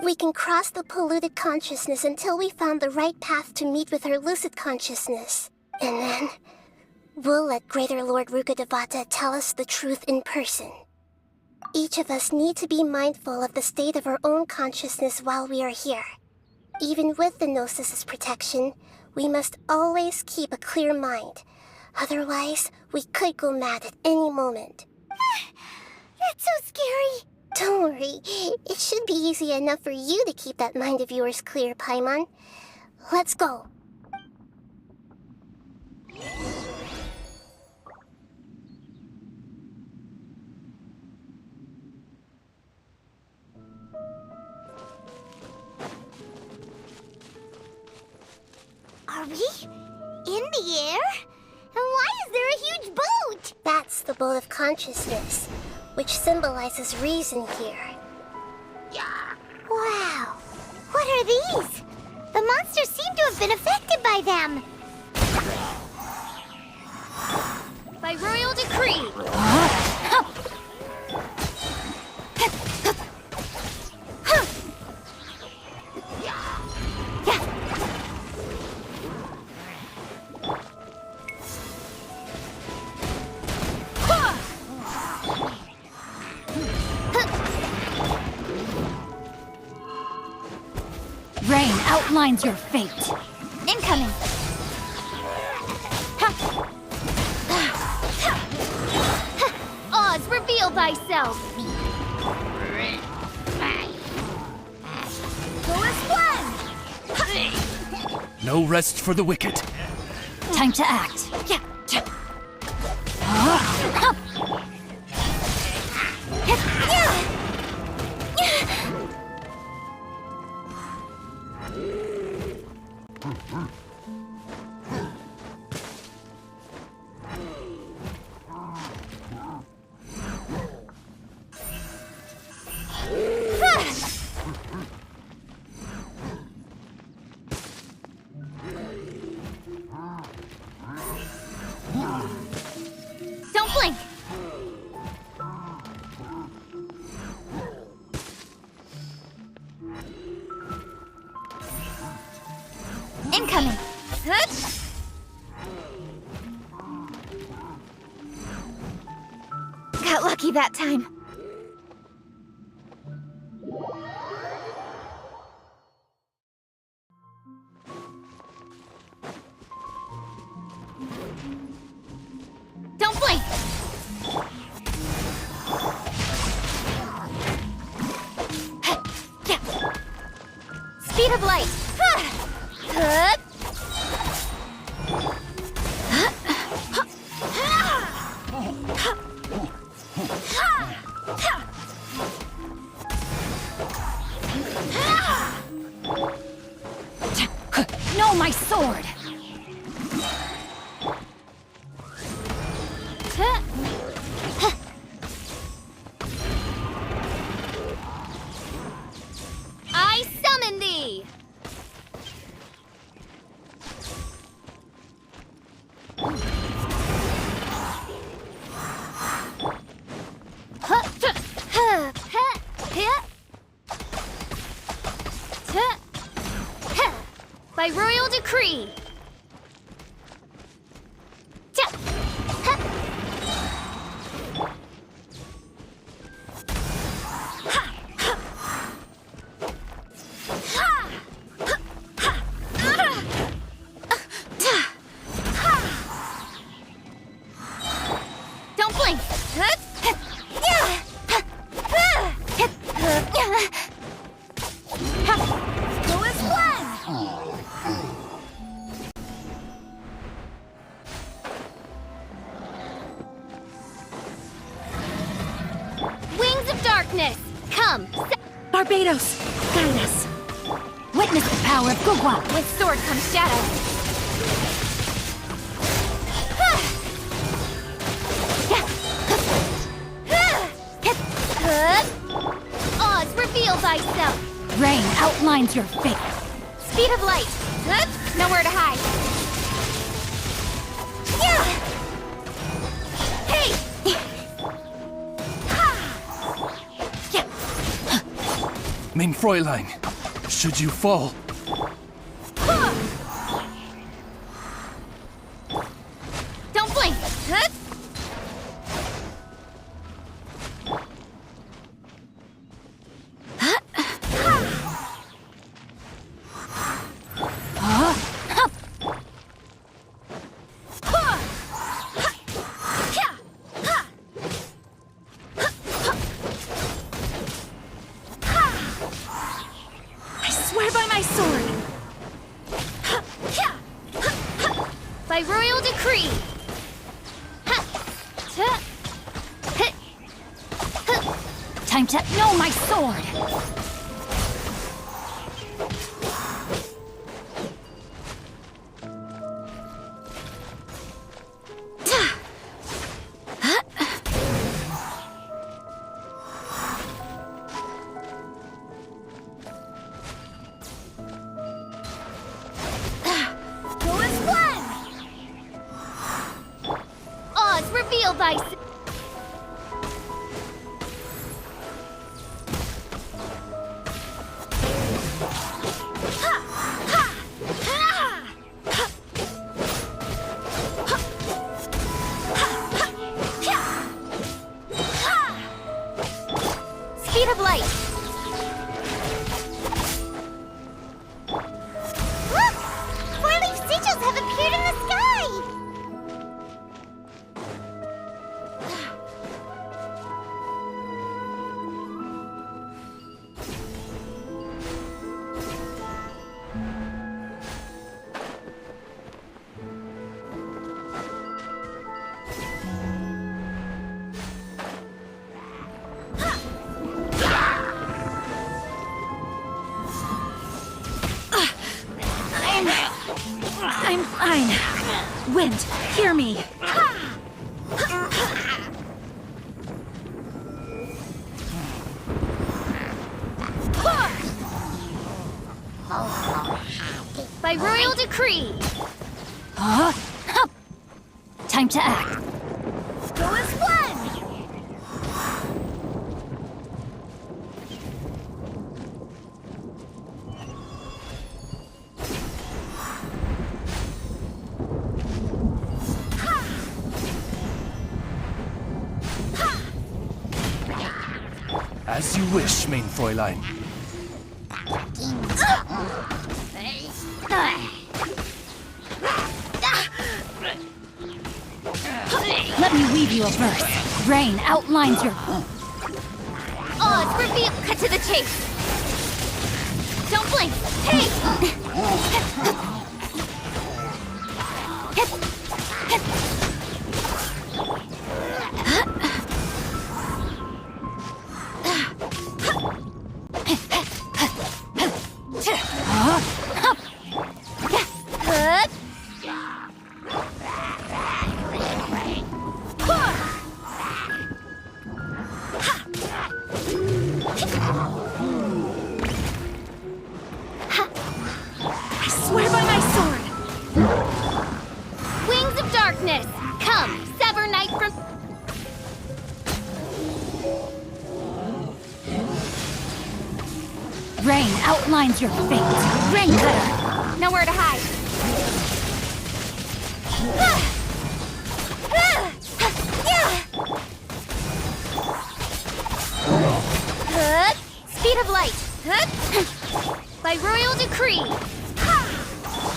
We can cross the polluted consciousness until we found the right path to meet with her lucid consciousness. And then, we'll let Greater Lord Rukkhadevata tell us the truth in person. Each of us need to be mindful of the state of our own consciousness while we are here. Even with the Gnosis' protection, we must always keep a clear mind. Otherwise, we could go mad at any moment. That's so scary. Don't worry, it should be easy enough for you to keep that mind of yours clear, Paimon. Let's go. Are we in the air? And why is there a huge boat? That's the boat of consciousness, which symbolizes reason here. Wow. What are these? The monsters seem to have been affected by them. By royal decree! Rain outlines your fate. Incoming! Oz, reveal thyself! Go as one! No rest for the wicked. Time to act. Yeah. Don't blink! Incoming! Got lucky that time. Don't blink! Speed of light! No, my sword! I summon thee! By royal decree! Don't blink! Go as one! Wings of darkness, come! Barbados, guide us. Witness the power of Gugwa! With sword comes shadow! Oz, reveal thyself! Rain outlines your fate. Speed of light! Nowhere to hide! Hey! Mein Fräulein, should you fall, Don't blink! I swear by my sword. By royal decree! Time to know my sword! Go as one! Oz, thy... Speed of light. Look! Four-leaf sigils have appeared in the sky! I'm fine. Wind, hear me. By royal decree! Huh? Hup. Time to act. Go as one! As you wish, main Fräulein. Let me weave you a verse. Rain outlines your... Oh, it's revealed! Cut to the chase! Don't blink! Hey! I swear by my sword. Wings of darkness! Come, sever night from... Rain outlines your fate. Rain cutter. Nowhere to hide. Speed of light. By royal decree.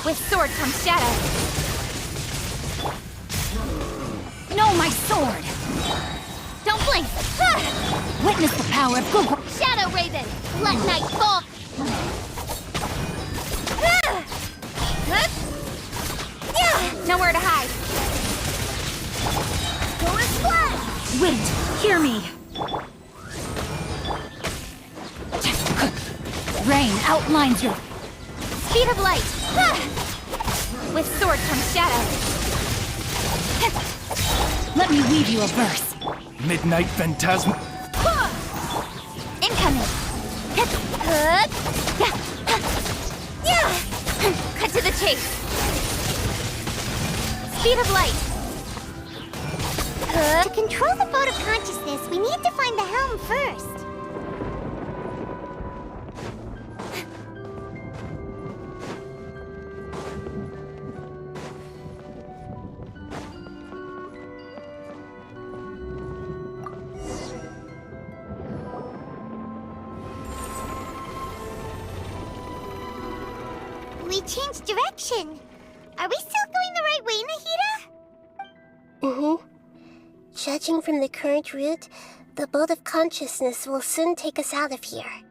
With sword comes shadow. No, my sword. Don't blink. Witness the power of Google. Shadow Raven, let night fall. Nowhere to hide. Go as one. Wind, hear me. Rain outlines your... Speed of light. With sword comes shadow. Let me weave you a verse. Midnight Phantasm. Incoming. Cut to the chase. Speed of light. To control the boat of consciousness, we need to find the helm first. We changed direction. Are we still going the right way, Nahida? Mm-hmm. Judging from the current route, the boat of consciousness will soon take us out of here.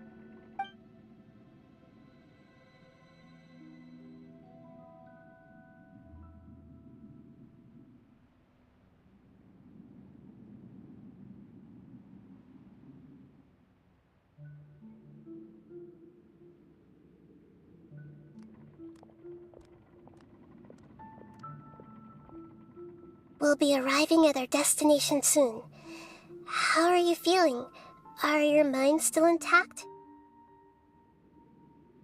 We'll be arriving at our destination soon. How are you feeling? Are your minds still intact?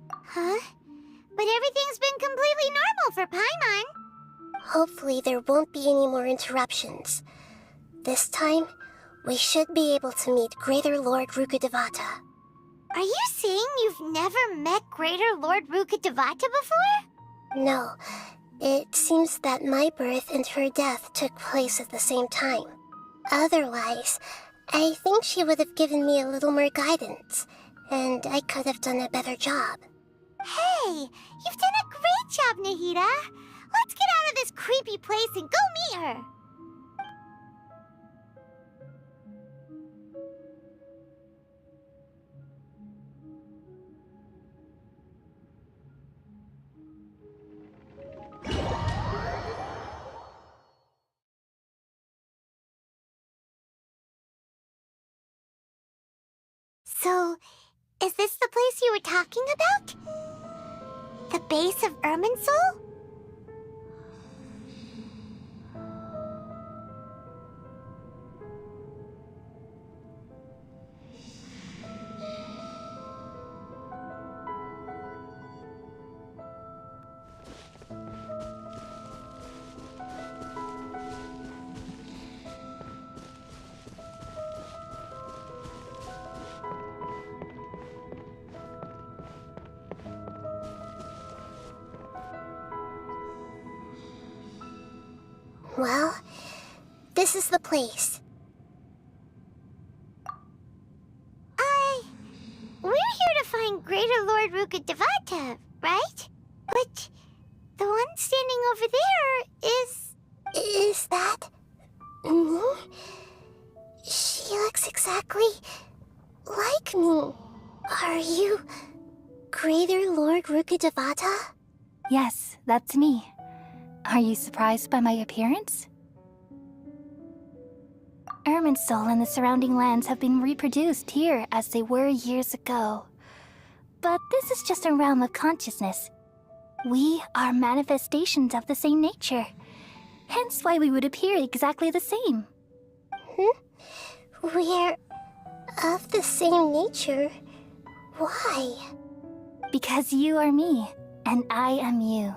Huh? But everything's been completely normal for Paimon. Hopefully there won't be any more interruptions. This time, we should be able to meet Greater Lord Rukkhadevata. Are you saying you've never met Greater Lord Rukkhadevata before? No, it seems that my birth and her death took place at the same time. Otherwise, I think she would have given me a little more guidance, and I could have done a better job. Hey, you've done a great job, Nahida. Let's get out of this creepy place and go meet her. So, is this the place you were talking about? The base of Irminsul? Well, this is the place. We're here to find Greater Lord Rukkhadevata, right? But the one standing over there is... Is that... me? She looks exactly like me. Are you Greater Lord Rukkhadevata? Yes, that's me. Are you surprised by my appearance? Irminsul and the surrounding lands have been reproduced here as they were years ago. But this is just a realm of consciousness. We are manifestations of the same nature. Hence why we would appear exactly the same. We're of the same nature. Why? Because you are me, and I am you.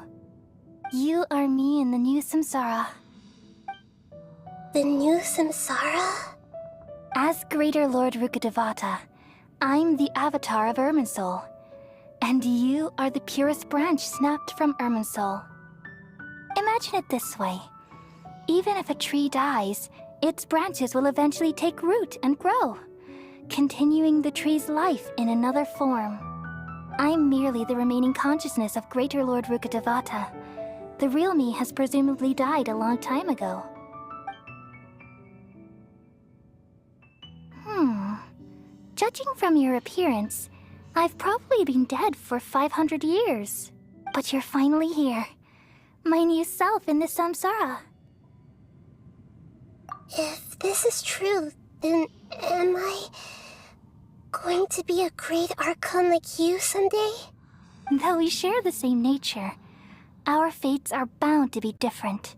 You are me in the new samsara. The new samsara? As Greater Lord Rukkhadevata, I'm the avatar of Irminsul. And you are the purest branch snapped from Irminsul. Imagine it this way. Even if a tree dies, its branches will eventually take root and grow, continuing the tree's life in another form. I'm merely the remaining consciousness of Greater Lord Rukkhadevata. The real me has presumably died a long time ago. Judging from your appearance, I've probably been dead for 500 years. But you're finally here. My new self in the samsara. If this is true, then am I going to be a great Archon like you someday? Though we share the same nature, our fates are bound to be different.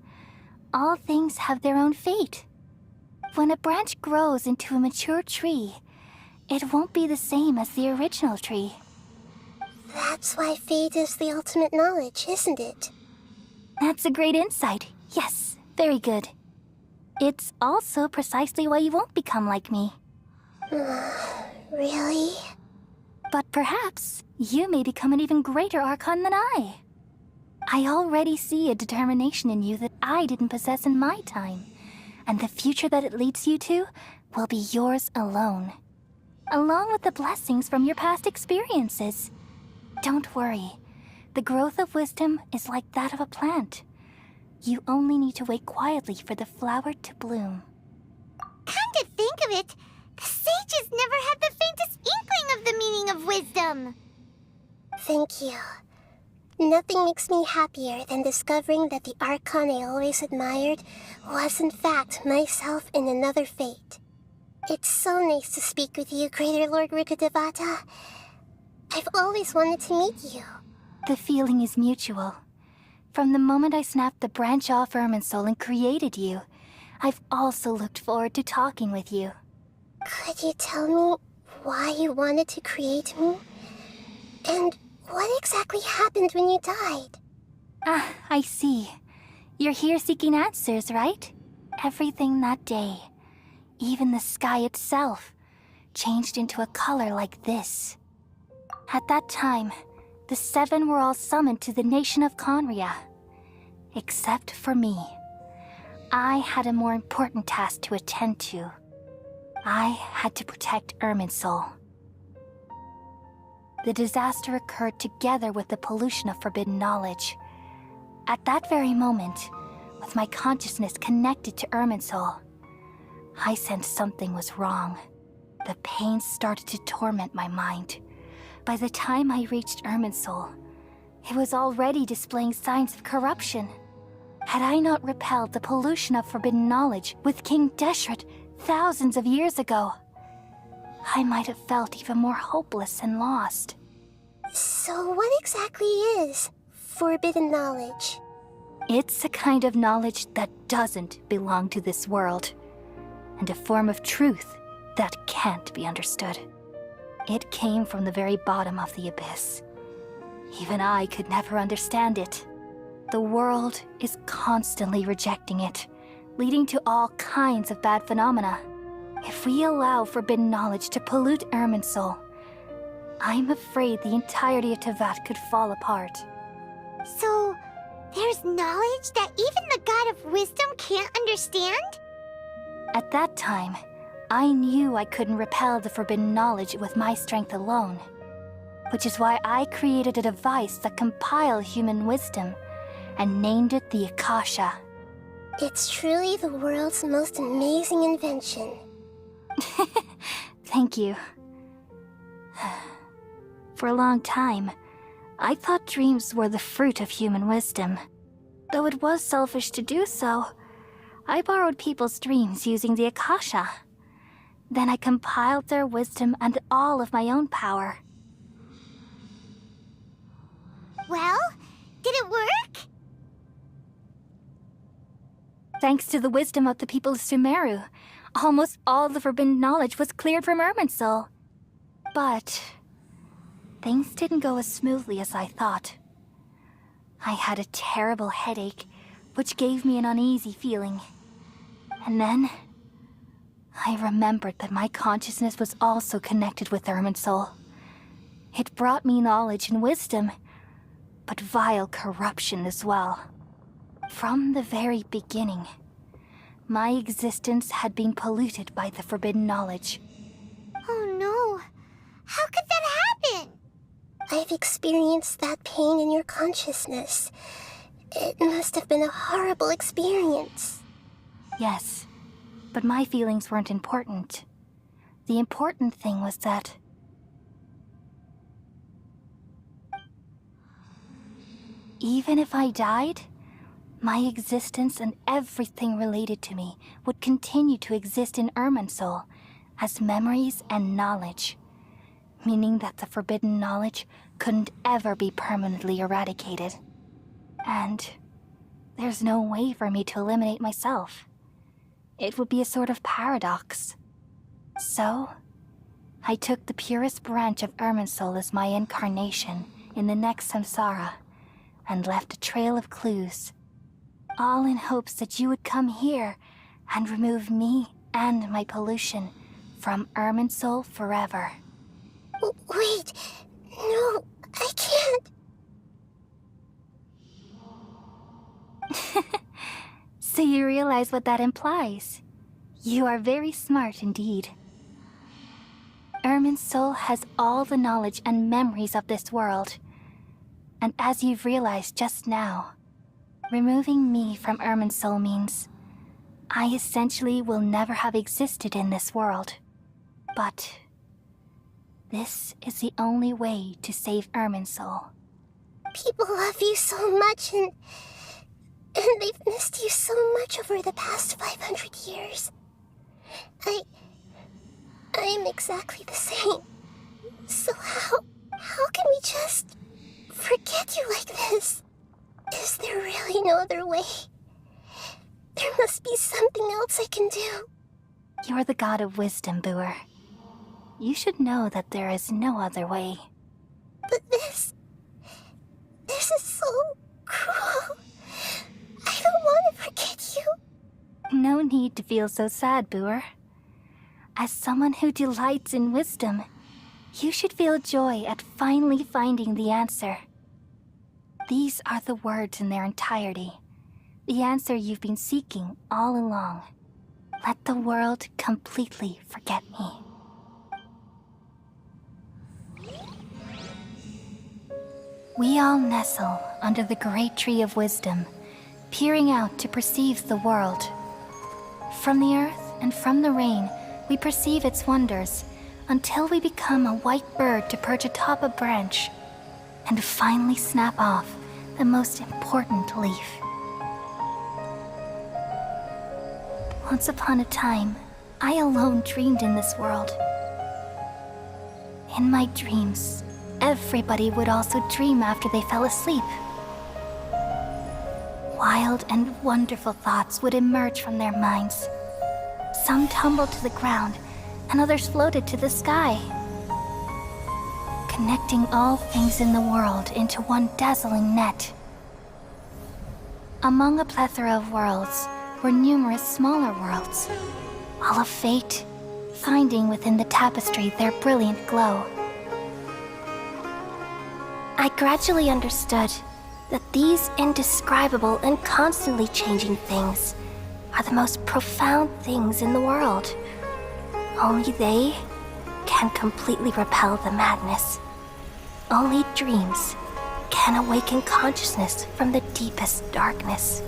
All things have their own fate. When a branch grows into a mature tree, it won't be the same as the original tree. That's why fate is the ultimate knowledge, isn't it? That's a great insight. Yes, very good. It's also precisely why you won't become like me. Really? But perhaps you may become an even greater Archon than I. I already see a determination in you that I didn't possess in my time. And the future that it leads you to will be yours alone. Along with the blessings from your past experiences. Don't worry. The growth of wisdom is like that of a plant. You only need to wait quietly for the flower to bloom. Come to think of it, the sages never had the faintest inkling of the meaning of wisdom. Thank you. Nothing makes me happier than discovering that the Archon I always admired was in fact myself in another fate. It's so nice to speak with you, Greater Lord Rukkhadevata. I've always wanted to meet you. The feeling is mutual. From the moment I snapped the branch off Irminsul and created you, I've also looked forward to talking with you. Could you tell me why you wanted to create me? And what exactly happened when you died? Ah, I see. You're here seeking answers, right? Everything that day, Even the sky itself changed into a color like this. At that time, the 7 were all summoned to the nation of Conria. Except for me. I had a more important task to attend to. I had to protect Irminsul. The disaster occurred together with the pollution of forbidden knowledge. At that very moment, with my consciousness connected to Irminsul, I sensed something was wrong. The pain started to torment my mind. By the time I reached Irminsul, it was already displaying signs of corruption. Had I not repelled the pollution of forbidden knowledge with King Deshret thousands of years ago, I might have felt even more hopeless and lost. So what exactly is forbidden knowledge? It's a kind of knowledge that doesn't belong to this world, and a form of truth that can't be understood. It came from the very bottom of the abyss. Even I could never understand it. The world is constantly rejecting it, leading to all kinds of bad phenomena. If we allow forbidden knowledge to pollute Irminsul, I'm afraid the entirety of Teyvat could fall apart. So, there's knowledge that even the God of Wisdom can't understand? At that time, I knew I couldn't repel the forbidden knowledge with my strength alone, which is why I created a device that compiled human wisdom and named it the Akasha. It's truly the world's most amazing invention. Thank you. For a long time, I thought dreams were the fruit of human wisdom. Though it was selfish to do so, I borrowed people's dreams using the Akasha. Then I compiled their wisdom and all of my own power. Well, did it work? Thanks to the wisdom of the people of Sumeru, almost all the forbidden knowledge was cleared from Irminsul. But things didn't go as smoothly as I thought. I had a terrible headache, which gave me an uneasy feeling. And then I remembered that my consciousness was also connected with Irminsul. It brought me knowledge and wisdom, but vile corruption as well. From the very beginning, my existence had been polluted by the forbidden knowledge. Oh no. How could that happen? I've experienced that pain in your consciousness. It must have been a horrible experience. Yes, but my feelings weren't important. The important thing was that even if I died, my existence and everything related to me would continue to exist in Irminsul as memories and knowledge, meaning that the forbidden knowledge couldn't ever be permanently eradicated. And there's no way for me to eliminate myself. It would be a sort of paradox. So, I took the purest branch of Irminsul as my incarnation in the next samsara, and left a trail of clues, all in hopes that you would come here and remove me and my pollution from Irminsul forever. Wait, no, I can't. So you realize what that implies. You are very smart indeed. Irminsul has all the knowledge and memories of this world. And as you've realized just now, removing me from Irminsul means I essentially will never have existed in this world. But this is the only way to save Irminsul. People love you so much, and they've missed you so much over the past 500 years. I'm exactly the same. So how can we just forget you like this? Is there really no other way? There must be something else I can do. You're the god of wisdom, Boer. You should know that there is no other way. But this is so cruel. I don't want to forget you. No need to feel so sad, Boer. As someone who delights in wisdom, you should feel joy at finally finding the answer. These are the words in their entirety. The answer you've been seeking all along. Let the world completely forget me. We all nestle under the great tree of wisdom, peering out to perceive the world. From the earth and from the rain, we perceive its wonders, until we become a white bird to perch atop a branch, and finally snap off the most important leaf. Once upon a time, I alone dreamed in this world. In my dreams, everybody would also dream after they fell asleep. Wild and wonderful thoughts would emerge from their minds. Some tumbled to the ground, and others floated to the sky, connecting all things in the world into one dazzling net. Among a plethora of worlds were numerous smaller worlds, all of fate, finding within the tapestry their brilliant glow. I gradually understood that these indescribable and constantly changing things are the most profound things in the world. Only they can completely repel the madness. Only dreams can awaken consciousness from the deepest darkness.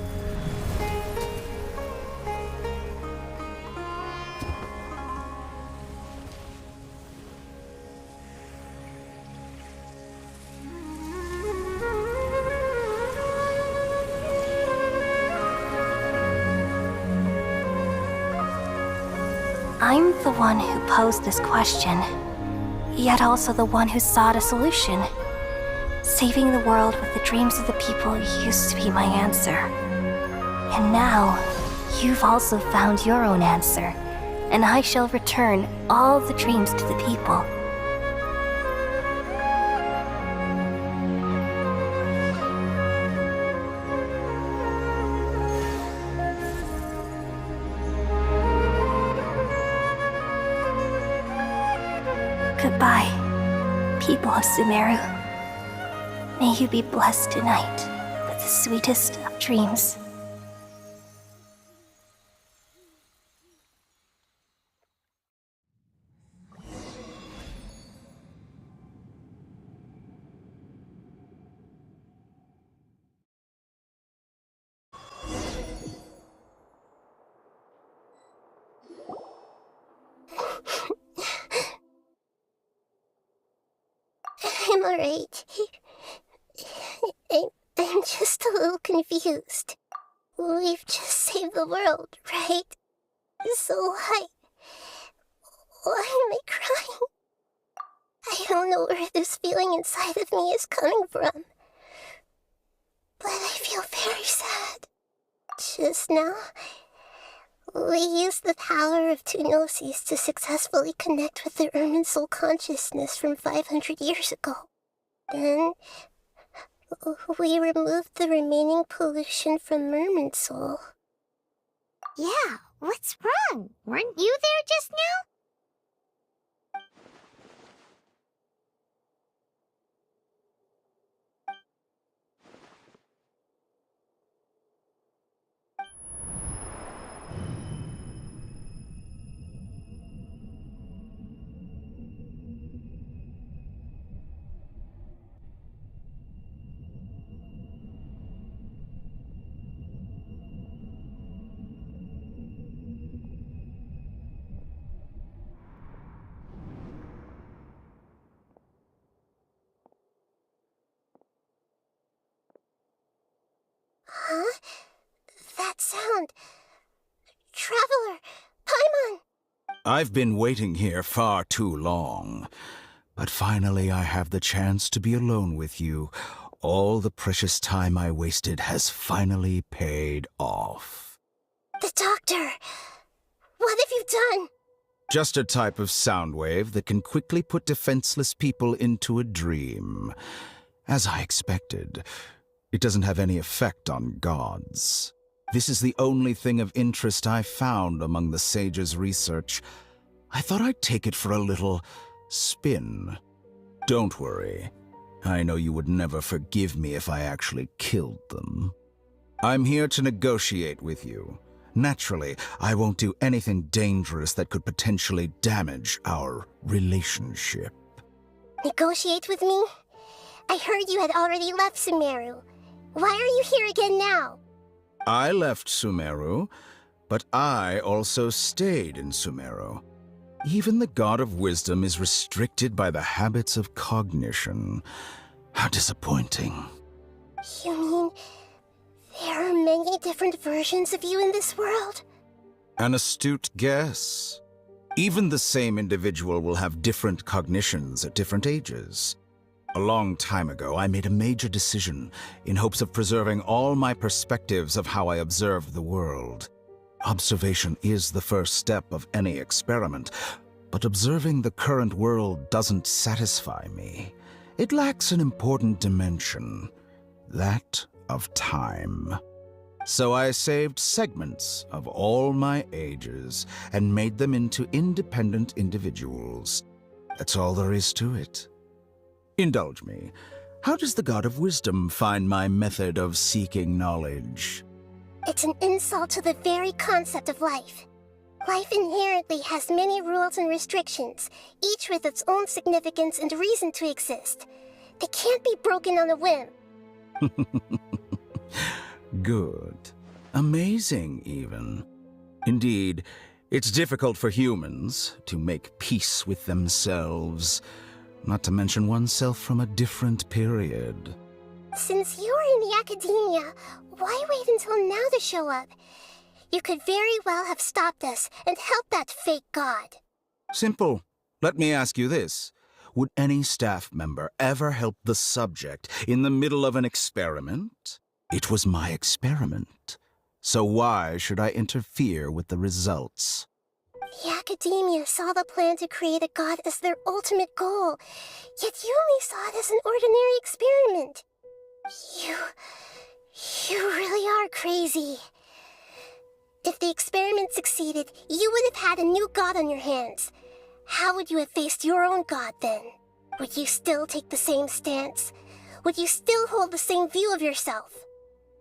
I'm the one who posed this question, yet also the one who sought a solution. Saving the world with the dreams of the people used to be my answer. And now, you've also found your own answer, and I shall return all the dreams to the people. Goodbye, people of Sumeru. May you be blessed tonight with the sweetest of dreams. I'm alright. I'm just a little confused. We've just saved the world, right? So why am I crying? I don't know where this feeling inside of me is coming from. But I feel very sad. Just now, we used the power of two gnosis to successfully connect with the Irminsul consciousness from 500 years ago. Then, we removed the remaining pollution from Irminsul. Yeah, what's wrong? Weren't you there just now? Huh? That sound. Traveler! Paimon! I've been waiting here far too long. But finally I have the chance to be alone with you. All the precious time I wasted has finally paid off. The doctor! What have you done? Just a type of sound wave that can quickly put defenseless people into a dream. As I expected, it doesn't have any effect on gods. This is the only thing of interest I found among the sage's research. I thought I'd take it for a little spin. Don't worry. I know you would never forgive me if I actually killed them. I'm here to negotiate with you. Naturally, I won't do anything dangerous that could potentially damage our relationship. Negotiate with me? I heard you had already left Sumeru. Why are you here again now? I left Sumeru, but I also stayed in Sumeru. Even the God of Wisdom is restricted by the habits of cognition. How disappointing. You mean there are many different versions of you in this world? An astute guess. Even the same individual will have different cognitions at different ages. A long time ago, I made a major decision in hopes of preserving all my perspectives of how I observed the world. Observation is the first step of any experiment, but observing the current world doesn't satisfy me. It lacks an important dimension, that of time. So I saved segments of all my ages and made them into independent individuals. That's all there is to it. Indulge me. How does the God of Wisdom find my method of seeking knowledge? It's an insult to the very concept of life. Life inherently has many rules and restrictions, each with its own significance and reason to exist. They can't be broken on a whim. Good. Amazing, even. Indeed, it's difficult for humans to make peace with themselves, not to mention oneself from a different period. Since you're in the academia, why wait until now to show up? You could very well have stopped us and helped that fake god. Simple. Let me ask you this. Would any staff member ever help the subject in the middle of an experiment? It was my experiment. So why should I interfere with the results? The academia saw the plan to create a god as their ultimate goal, yet you only saw it as an ordinary experiment. You really are crazy. If the experiment succeeded, you would have had a new god on your hands. How would you have faced your own god then? Would you still take the same stance? Would you still hold the same view of yourself?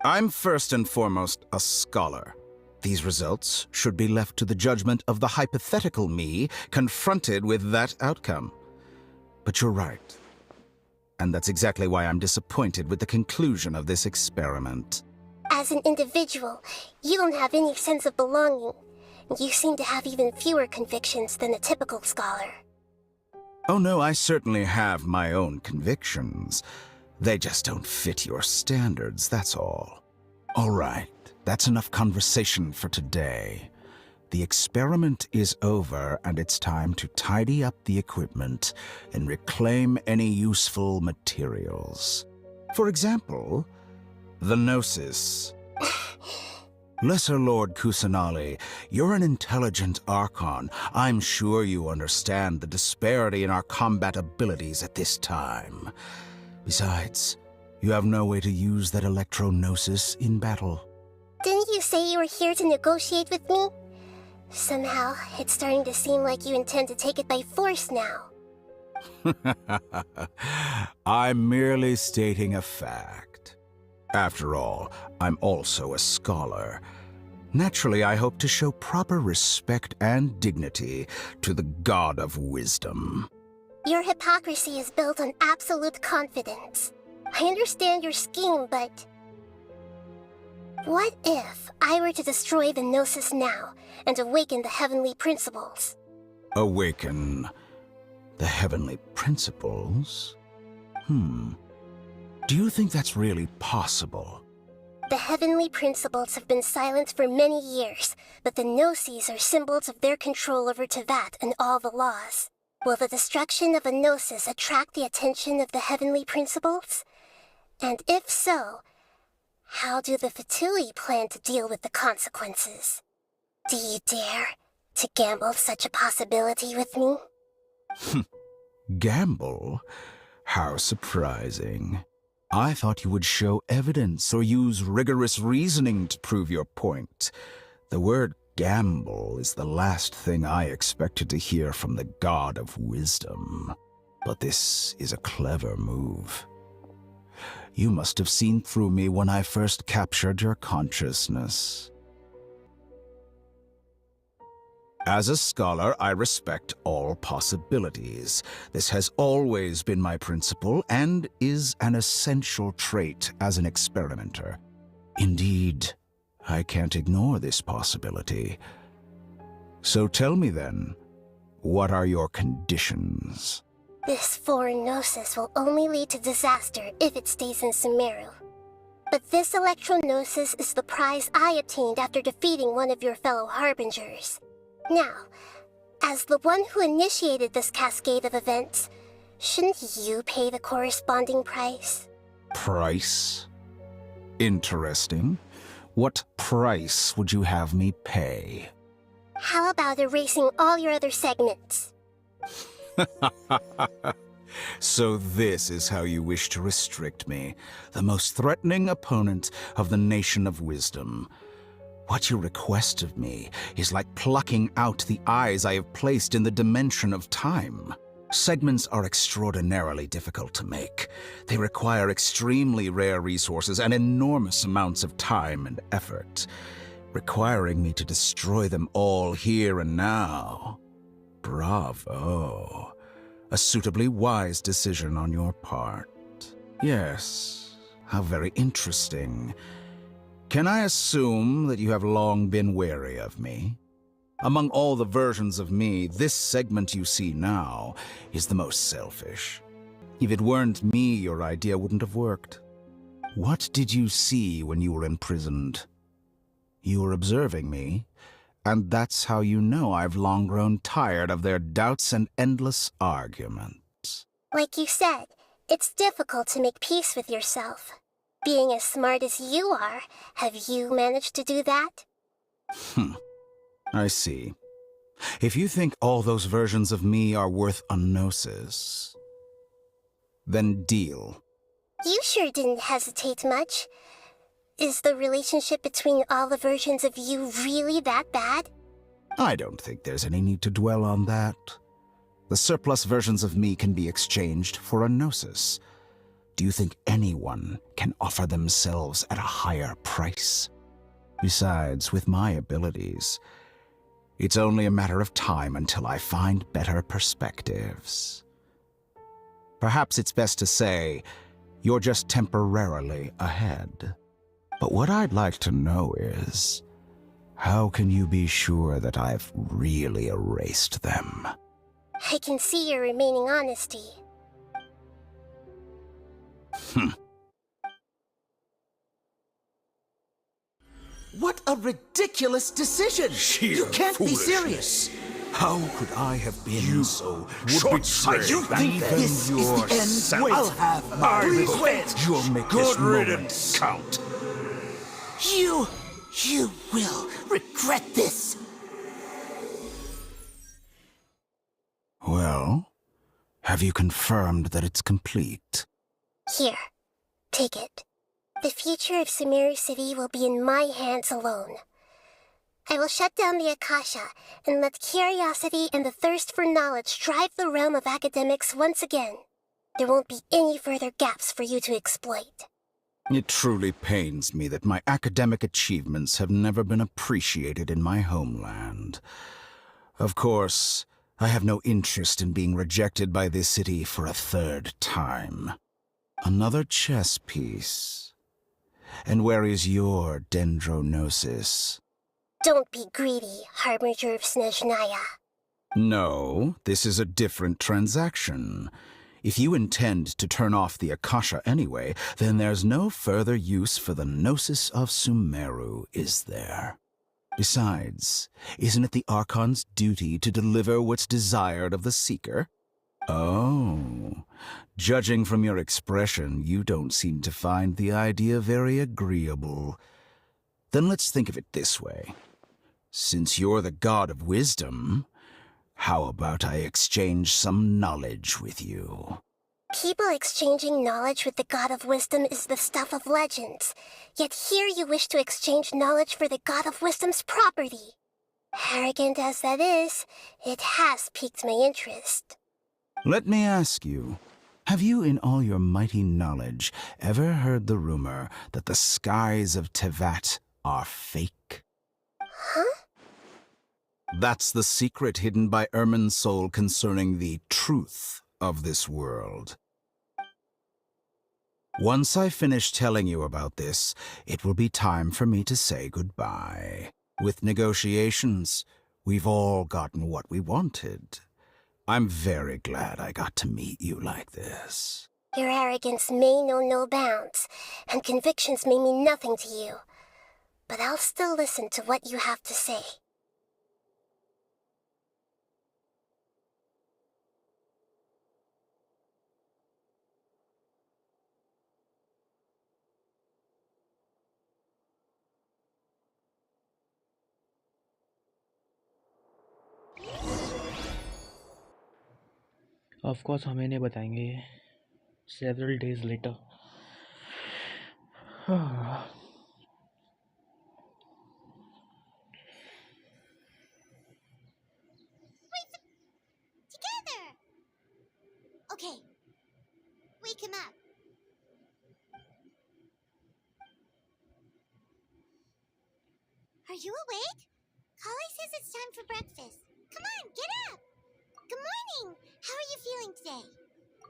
I'm first and foremost a scholar. These results should be left to the judgment of the hypothetical me confronted with that outcome. But you're right. And that's exactly why I'm disappointed with the conclusion of this experiment. As an individual, you don't have any sense of belonging. You seem to have even fewer convictions than a typical scholar. Oh no, I certainly have my own convictions. They just don't fit your standards, that's all. All right, that's enough conversation for today. The experiment is over, and it's time to tidy up the equipment and reclaim any useful materials. For example, the Gnosis. Lesser Lord Kusanali, you're an intelligent Archon. I'm sure you understand the disparity in our combat abilities at this time. Besides, you have no way to use that Electro-Gnosis in battle. Didn't you say you were here to negotiate with me? Somehow, it's starting to seem like you intend to take it by force now. I'm merely stating a fact. After all, I'm also a scholar. Naturally, I hope to show proper respect and dignity to the God of Wisdom. Your hypocrisy is built on absolute confidence. I understand your scheme, but... what if I were to destroy the Gnosis now and awaken the heavenly principles? Awaken the heavenly principles? Do you think that's really possible? The heavenly principles have been silent for many years, but the Gnosis are symbols of their control over Tevat and all the laws. Will the destruction of a Gnosis attract the attention of the heavenly principles? And if so, how do the Fatui plan to deal with the consequences? Do you dare to gamble such a possibility with me? Gamble? How surprising. I thought you would show evidence or use rigorous reasoning to prove your point. The word gamble is the last thing I expected to hear from the God of Wisdom. But this is a clever move. You must have seen through me when I first captured your consciousness. As a scholar, I respect all possibilities. This has always been my principle and is an essential trait as an experimenter. Indeed, I can't ignore this possibility. So tell me then, what are your conditions? This foreign gnosis will only lead to disaster if it stays in Sumeru. But this electro-gnosis is the prize I obtained after defeating one of your fellow harbingers. Now, as the one who initiated this cascade of events, shouldn't you pay the corresponding price? Price? Interesting. What price would you have me pay? How about erasing all your other segments? So this is how you wish to restrict me, the most threatening opponent of the Nation of Wisdom. What you request of me is like plucking out the eyes I have placed in the dimension of time. Segments are extraordinarily difficult to make. They require extremely rare resources and enormous amounts of time and effort, requiring me to destroy them all here and now. Bravo. A suitably wise decision on your part. Yes, how very interesting. Can I assume that you have long been wary of me? Among all the versions of me, this segment you see now is the most selfish. If it weren't me, your idea wouldn't have worked. What did you see when you were imprisoned? You were observing me, and that's how you know I've long grown tired of their doubts and endless arguments. Like you said, it's difficult to make peace with yourself. Being as smart as you are, have you managed to do that? I see. If you think all those versions of me are worth a gnosis, then deal. You sure didn't hesitate much. Is the relationship between all the versions of you really that bad? I don't think there's any need to dwell on that. The surplus versions of me can be exchanged for a gnosis. Do you think anyone can offer themselves at a higher price? Besides, with my abilities, it's only a matter of time until I find better perspectives. Perhaps it's best to say, you're just temporarily ahead. But what I'd like to know is, how can you be sure that I've really erased them? I can see your remaining honesty. What a ridiculous decision! Sheer You can't be foolishness. serious! How could I have been so short-sighted. You think this is the end? I'll have my revenge! You'll make Good this moment riddance. count. You will regret this! Well, have you confirmed that it's complete? Here, take it. The future of Sumeru City will be in my hands alone. I will shut down the Akasha and let curiosity and the thirst for knowledge drive the realm of academics once again. There won't be any further gaps for you to exploit. It truly pains me that my academic achievements have never been appreciated in my homeland. Of course, I have no interest in being rejected by this city for a third time. Another chess piece. And where is your dendronosis? Don't be greedy, Harbinger of Snezhnaya. No, this is a different transaction. If you intend to turn off the Akasha anyway, then there's no further use for the Gnosis of Sumeru, is there? Besides, isn't it the Archon's duty to deliver what's desired of the Seeker? Oh, judging from your expression, you don't seem to find the idea very agreeable. Then let's think of it this way. Since you're the God of Wisdom, how about I exchange some knowledge with you? People exchanging knowledge with the God of Wisdom is the stuff of legends. Yet here you wish to exchange knowledge for the God of Wisdom's property. Arrogant as that is, it has piqued my interest. Let me ask you, have you in all your mighty knowledge ever heard the rumor that the skies of Tevat are fake? Huh? That's the secret hidden by Irminsul concerning the truth of this world. Once I finish telling you about this, it will be time for me to say goodbye. With negotiations, we've all gotten what we wanted. I'm very glad I got to meet you like this. Your arrogance may know no bounds, and convictions may mean nothing to you. But I'll still listen to what you have to say. Of course हमें नहीं बताएंगे ये several days later. Together! Okay. Wake him up. Are you awake? Kali says it's time for breakfast. Come on, get up! Good morning! How are you feeling today?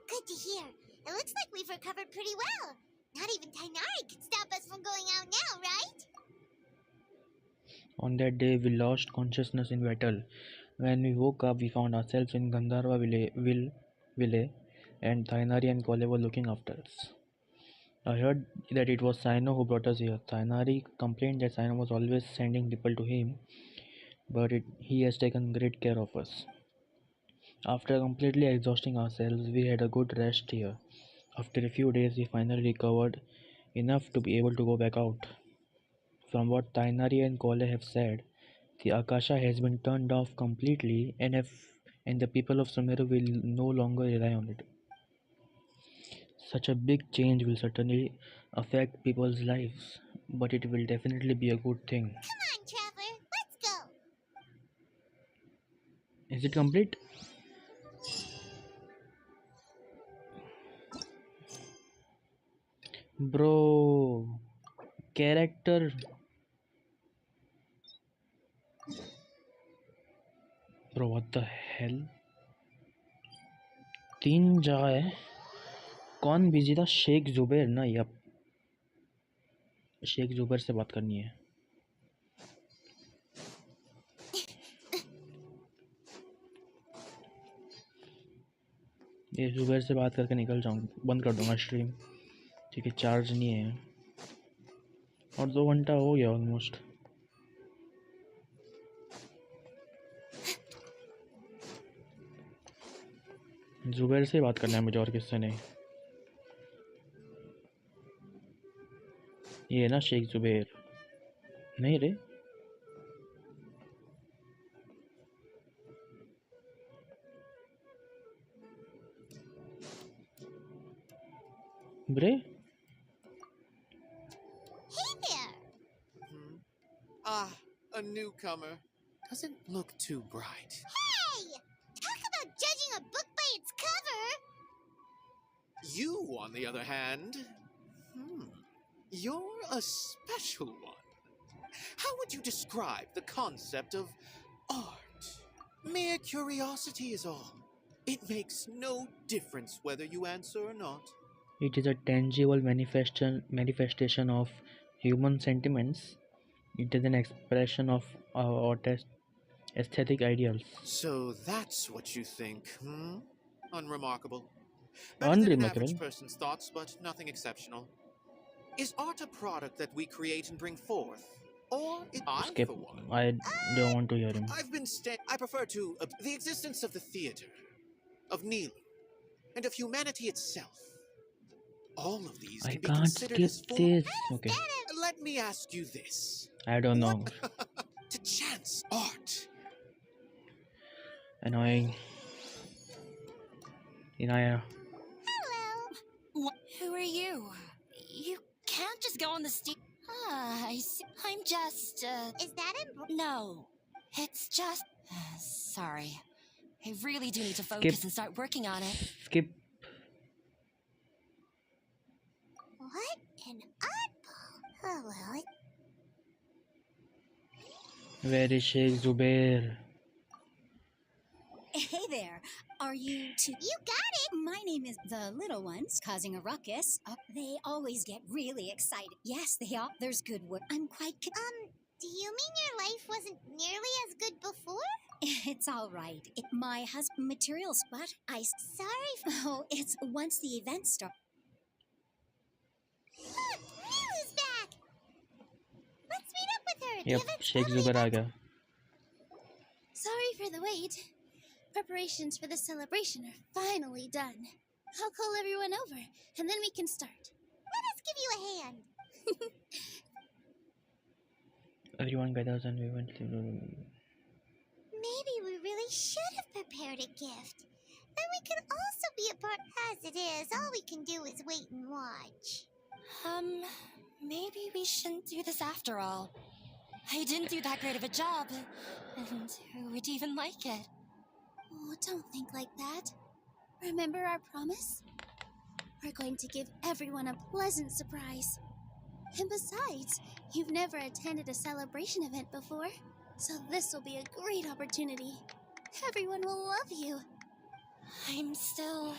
Good to hear. It looks like we've recovered pretty well. Not even Tainari can stop us from going out now, right? On that day, we lost consciousness in battle. When we woke up, we found ourselves in Gandharva village, and Thainari and Kole were looking after us. I heard that it was Sino who brought us here. Thainari complained that Sino was always sending people to him, but he has taken great care of us. After completely exhausting ourselves, we had a good rest here. After a few days, we finally recovered enough to be able to go back out. From what Tainari and Kole have said, the Akasha has been turned off completely, and the people of Sumeru will no longer rely on it. Such a big change will certainly affect people's lives, but it will definitely be a good thing. Come on, Traveler, let's go! Is it complete? Bro, character. Bro, what the hell? 3 जगह है. कौन busy था? शेख जुबैर ना? Yup, Sheikh Zubair से बात करनी है. ये जुबैर से बात करके निकल जाऊँ, बंद कर दूंगा स्ट्रीम. ठीक है, चार्ज नहीं है और 2 घंटा हो गया ऑलमोस्ट. जुबैर से बात करना है मुझे, और किससे नहीं. ये है ना शेख जुबैर? नहीं रे, ब्रे. Hey there! Ah, a newcomer. Doesn't look too bright. Hey! Talk about judging a book by its cover! You, on the other hand, you're a special one. How would you describe the concept of art? Mere curiosity is all. It makes no difference whether you answer or not. It is a tangible manifestation of human sentiments. It is an expression of our aesthetic ideals. So that's what you think, Unremarkable. Better than an average person's thoughts, but nothing exceptional. Is art a product that we create and bring forth? Or is I, for one? I don't want to hear him. I prefer to the existence of the theater, of kneeling, and of humanity itself. All of these can be considered as this. Okay. Let me ask you this. I don't know. To chance art. Annoying. Inaya. Hello. Who are you? You can't just go on the stage. Ah, I see. I'm just, Is that him? No. It's just... sorry. I really do need to focus and start working on it. Skip. What an oddball. Oh well, Where is Sheikh Zubair? Hey there, are you two? you got it! My name is the little ones causing a ruckus. They always get really excited. Yes, they are. There's good work. I'm quite. Do you mean your life wasn't nearly as good before? It's all right. My husband materials, but Sorry. Oh, it's once the event starts. Look, Milu's back! Let's meet up with her. Yep, Sheikh Zubair aa gaya. Sorry for the wait. Preparations for the celebration are finally done. I'll call everyone over, and then we can start. Let us give you a hand. Everyone gathers and we went to... Maybe we really should have prepared a gift. Then we could also be a part. As it is, all we can do is wait and watch. Maybe we shouldn't do this after all. I didn't do that great of a job, and who would even like it? Oh, don't think like that. Remember our promise? We're going to give everyone a pleasant surprise. And besides, you've never attended a celebration event before, so this will be a great opportunity. Everyone will love you. I'm still...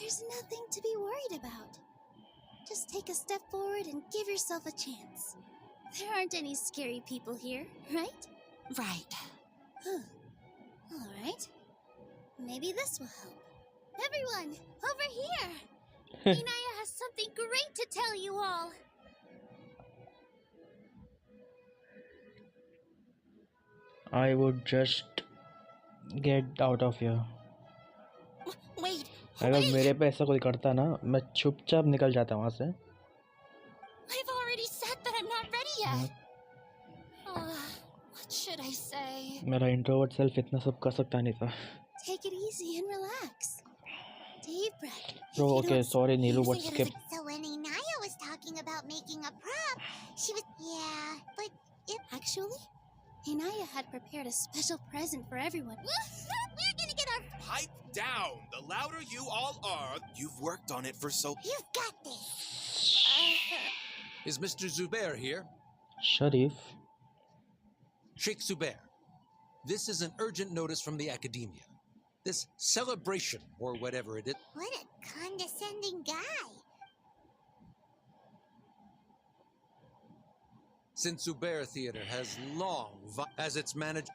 There's nothing to be worried about. Just take a step forward and give yourself a chance. There aren't any scary people here, right? Right. All right. Maybe this will help. Everyone, over here! Inaya has something great to tell you all. I would just get out of here. Wait. अगर मेरे पे ऐसा कोई करता ना मैं चुपचाप निकल जाता वहाँ से. I've already said that I'm not ready yet. What should I say? मेरा इंट्रोवर्ट सेल्फ इतना सब कर सकता नहीं था. Take it easy and relax. Deep breath. Bro, okay, sorry Neelu, but skip. So when Inaya was talking about making a prop, she was... Yeah, but it... Actually, Inaya had prepared a special present for everyone. We're gonna get our... Pipe down! The louder you all are, you've worked on it for so... You've got this! Is Mr. Zubair here? Sharif. Sheikh Zubair, this is an urgent notice from the academia. This celebration, or whatever it is... What a condescending guy. Since Zubair Theater has long as its manager...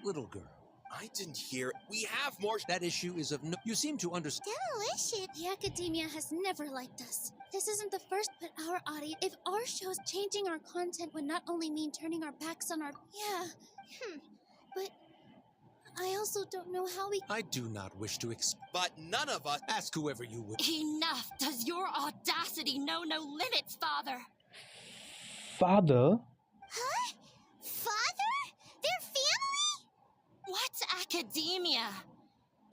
Little girl. I didn't hear... We have more... That issue is of no... You seem to understand... Delicious. The academia has never liked us. This isn't the first, but our audience... If our shows changing our content would not only mean turning our backs on our... Yeah. But... I also don't know how we... I do not wish to but none of us... Ask whoever you would... Enough! Does your audacity know no limits, Father? Father? Huh? Father? Their family? What's academia?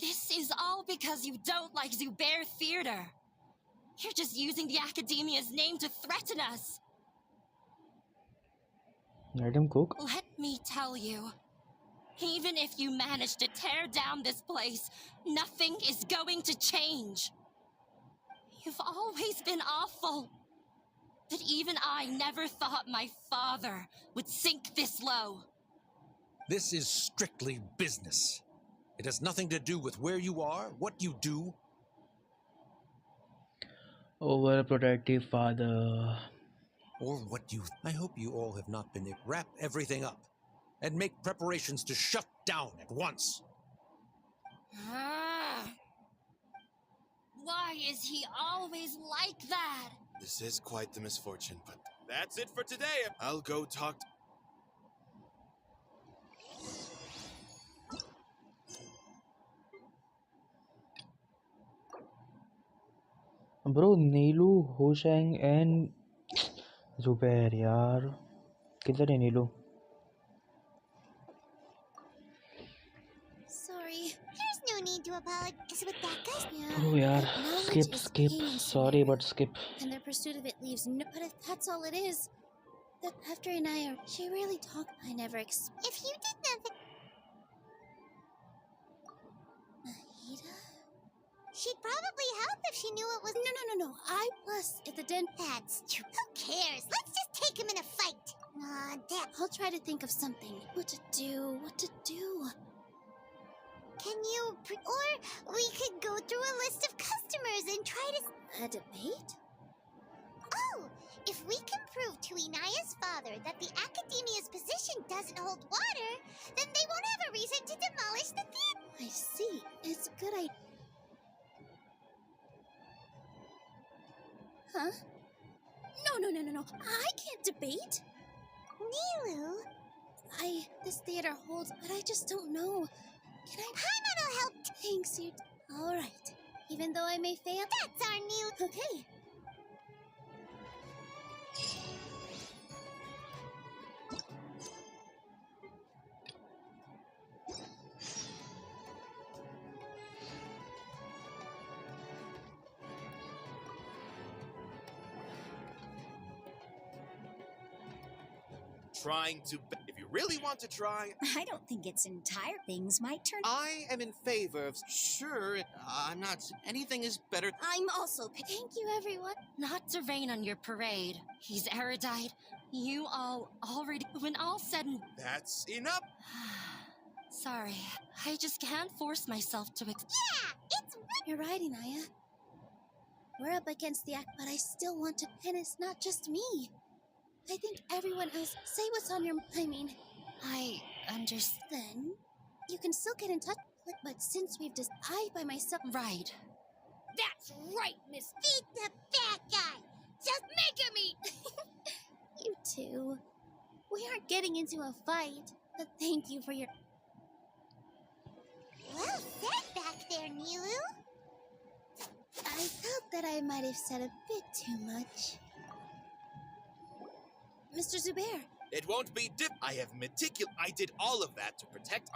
This is all because you don't like Zubair Theater. You're just using the academia's name to threaten us. Madam Cook? Let me tell you. Even if you manage to tear down this place, nothing is going to change. You've always been awful. But even I never thought my father would sink this low. This is strictly business. It has nothing to do with where you are, what you do. Overprotective father. Or what you... I hope you all have not been... Wrap everything up. And make preparations to shut down at once. Why is he always like that? This is quite the misfortune, but that's it for today. I'll go talk to... Bro, Neelu, Hoshang and Zubair, yaar. किधर है नीलू? Sorry. There's no need to apologize with that, guys. Oh, yaar. Skip. Sorry, but skip. And their pursuit of it leaves no... But if that's all it is, that after Inaya, she really talked. I never If you did nothing... Nahida? She'd probably help if she knew it was... No. Plus, if the den... That's true. Who cares? Let's just take him in a fight. I'll try to think of something. What to do? Can you... Or we could go through a list of customers and try to... A debate? Oh! If we can prove to Inaya's father that the Academia's position doesn't hold water, then they won't have a reason to demolish the theater. I see. It's a good idea. Huh? No. I can't debate. Nilu? This theater holds, but I just don't know. Can I... Paimon'll help. Thanks, you... Alright. Even though I may fail... That's our Nilu. Okay. Trying to... If you really want to try... I don't think it's entire things might turn... I am in favor of... Sure, I'm not... Anything is better... I'm also... Thank you, everyone. Not to rain on your parade. He's erudite. You all already... When all said and... That's enough! Sorry. I just can't force myself to... Yeah! It's... You're right, Inaya. We're up against the act, but I still want to... And it's not just me. I think everyone else... Say what's on your... I understand. Then, you can still get in touch, but since we've just... I by myself... Right. That's right, Miss... Beat the bad guy! Just make him eat! You two. We aren't getting into a fight, but thank you for your... Well said back there, Nilu. I felt that I might have said a bit too much. Mr. Zubair. It won't be I have I did all of that to protect...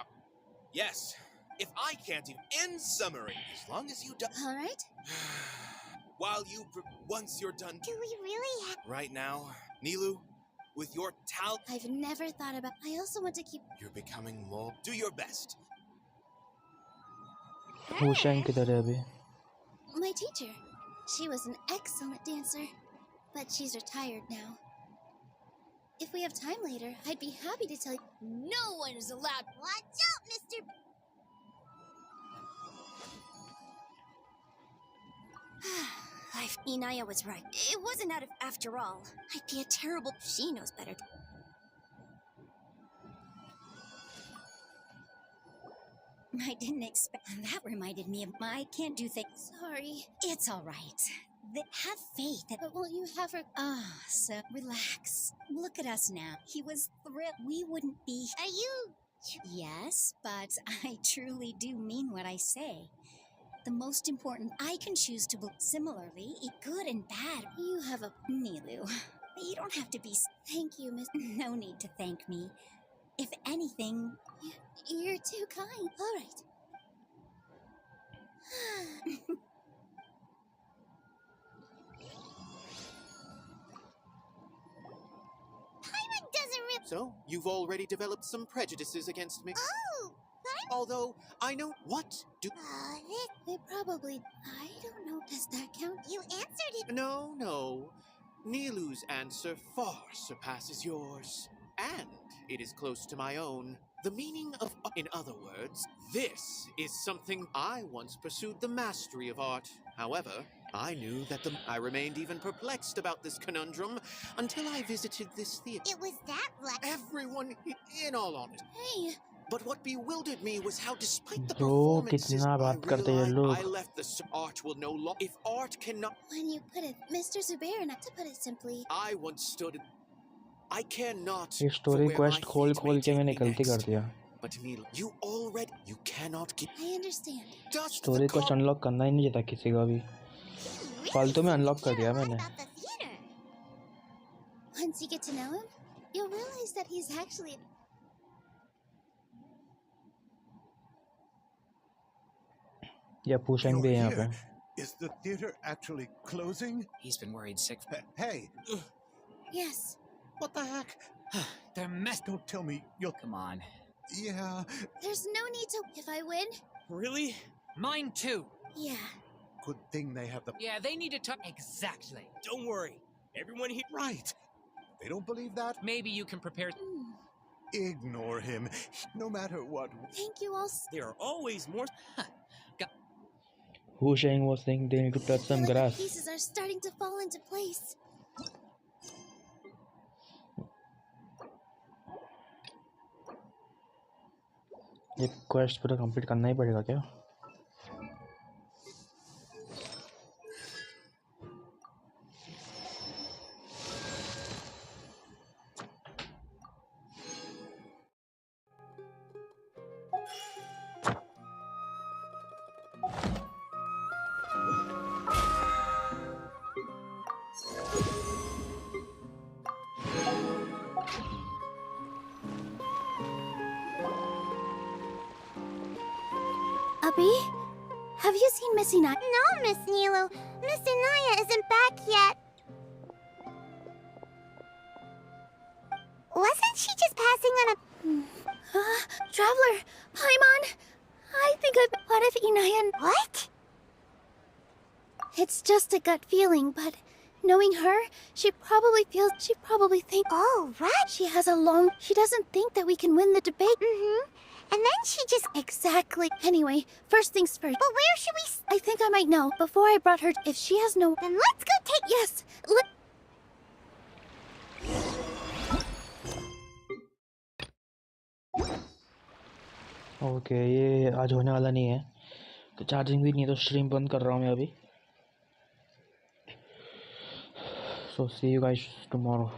Yes. If I can't even... In summary, as long as you do... All right. While you... Once you're done... Do we really have... Right now, Nilu, with your talent... I've never thought about... I also want to keep... You're becoming more... Do your best. Hushain किधर है अभी? My teacher. She was an excellent dancer, but she's retired now. If we have time later, I'd be happy to tell you. No one is allowed. Watch out, Mr. Inaya was right. It wasn't out of... After all, I'd be a terrible... She knows better. I didn't expect... That reminded me of... I can't do things... Sorry. It's all right. Have faith that... But won't you have her... So relax. Look at us now. He was thrilled. We wouldn't be... Are you... Yes, but I truly do mean what I say. The most important... I can choose to believe... Similarly, good and bad. You have a... Nilu, you don't have to be... Thank you, Miss... No need to thank me. If anything... You're too kind. All right. So, you've already developed some prejudices against me? Oh! Although, I know... What do... They probably... I don't know. Does that count? You answered it. No. Nilu's answer far surpasses yours. And it is close to my own. The meaning of... In other words, this is something I once pursued the mastery of art. However, I knew that I remained even perplexed about this conundrum until I visited this theater. It was that Everyone, in all honesty. Hey! But what bewildered me was how despite the Bro, performances, कितना बात करते हैं लोग. I left the art will no longer... If art cannot... When you put it, Mr. Zubair, not to put it simply... I once stood... I cannot... ये story quest खोल के मैंने गलती कर दिया. But Neil, you already... You cannot keep... I understand. Story quest unlock करना ही नहीं चाहता किसी का भी. फालतू में अनलॉक कर दिया मैंने. Once you get to know him, you'll realize that he's actually... या पूछेंगे भी यहाँ पे. Is the theater actually closing? He's been worried sick. Hey. Yes. What the heck? They're messed. Don't tell me you'll... Come on. Yeah. There's no need to... If I win? Really? Mine too. Yeah. Good thing they have the... Yeah, they need to talk... Exactly. Don't worry. Everyone here... Right. They don't believe that? Maybe you can prepare... Ignore him. No matter what. Thank you all. There are always more... Who Shang was saying they need to touch some grass. The pieces are starting to fall into place. ये quest पूरा complete करना ही पड़ेगा क्या? Abby? Have you seen Miss Inaya? No, Miss Nilu. Miss Inaya isn't back yet. Wasn't she just passing on a... Traveler, Paimon. I think What if Inaya... What? It's just a gut feeling, but knowing her, she probably thinks... Oh, right. She has a long... She doesn't think that we can win the debate. Mm-hmm. And then she just... Exactly. Anyway, first things first. But where should we... I think I might know. Before I brought her... If she has no... Then let's go take... Yes. Okay ये आज होने वाला नहीं है तो charging भी नहीं है तो स्ट्रीम बंद कर रहा हूँ मैं अभी सो सी यू गाइस टुमारो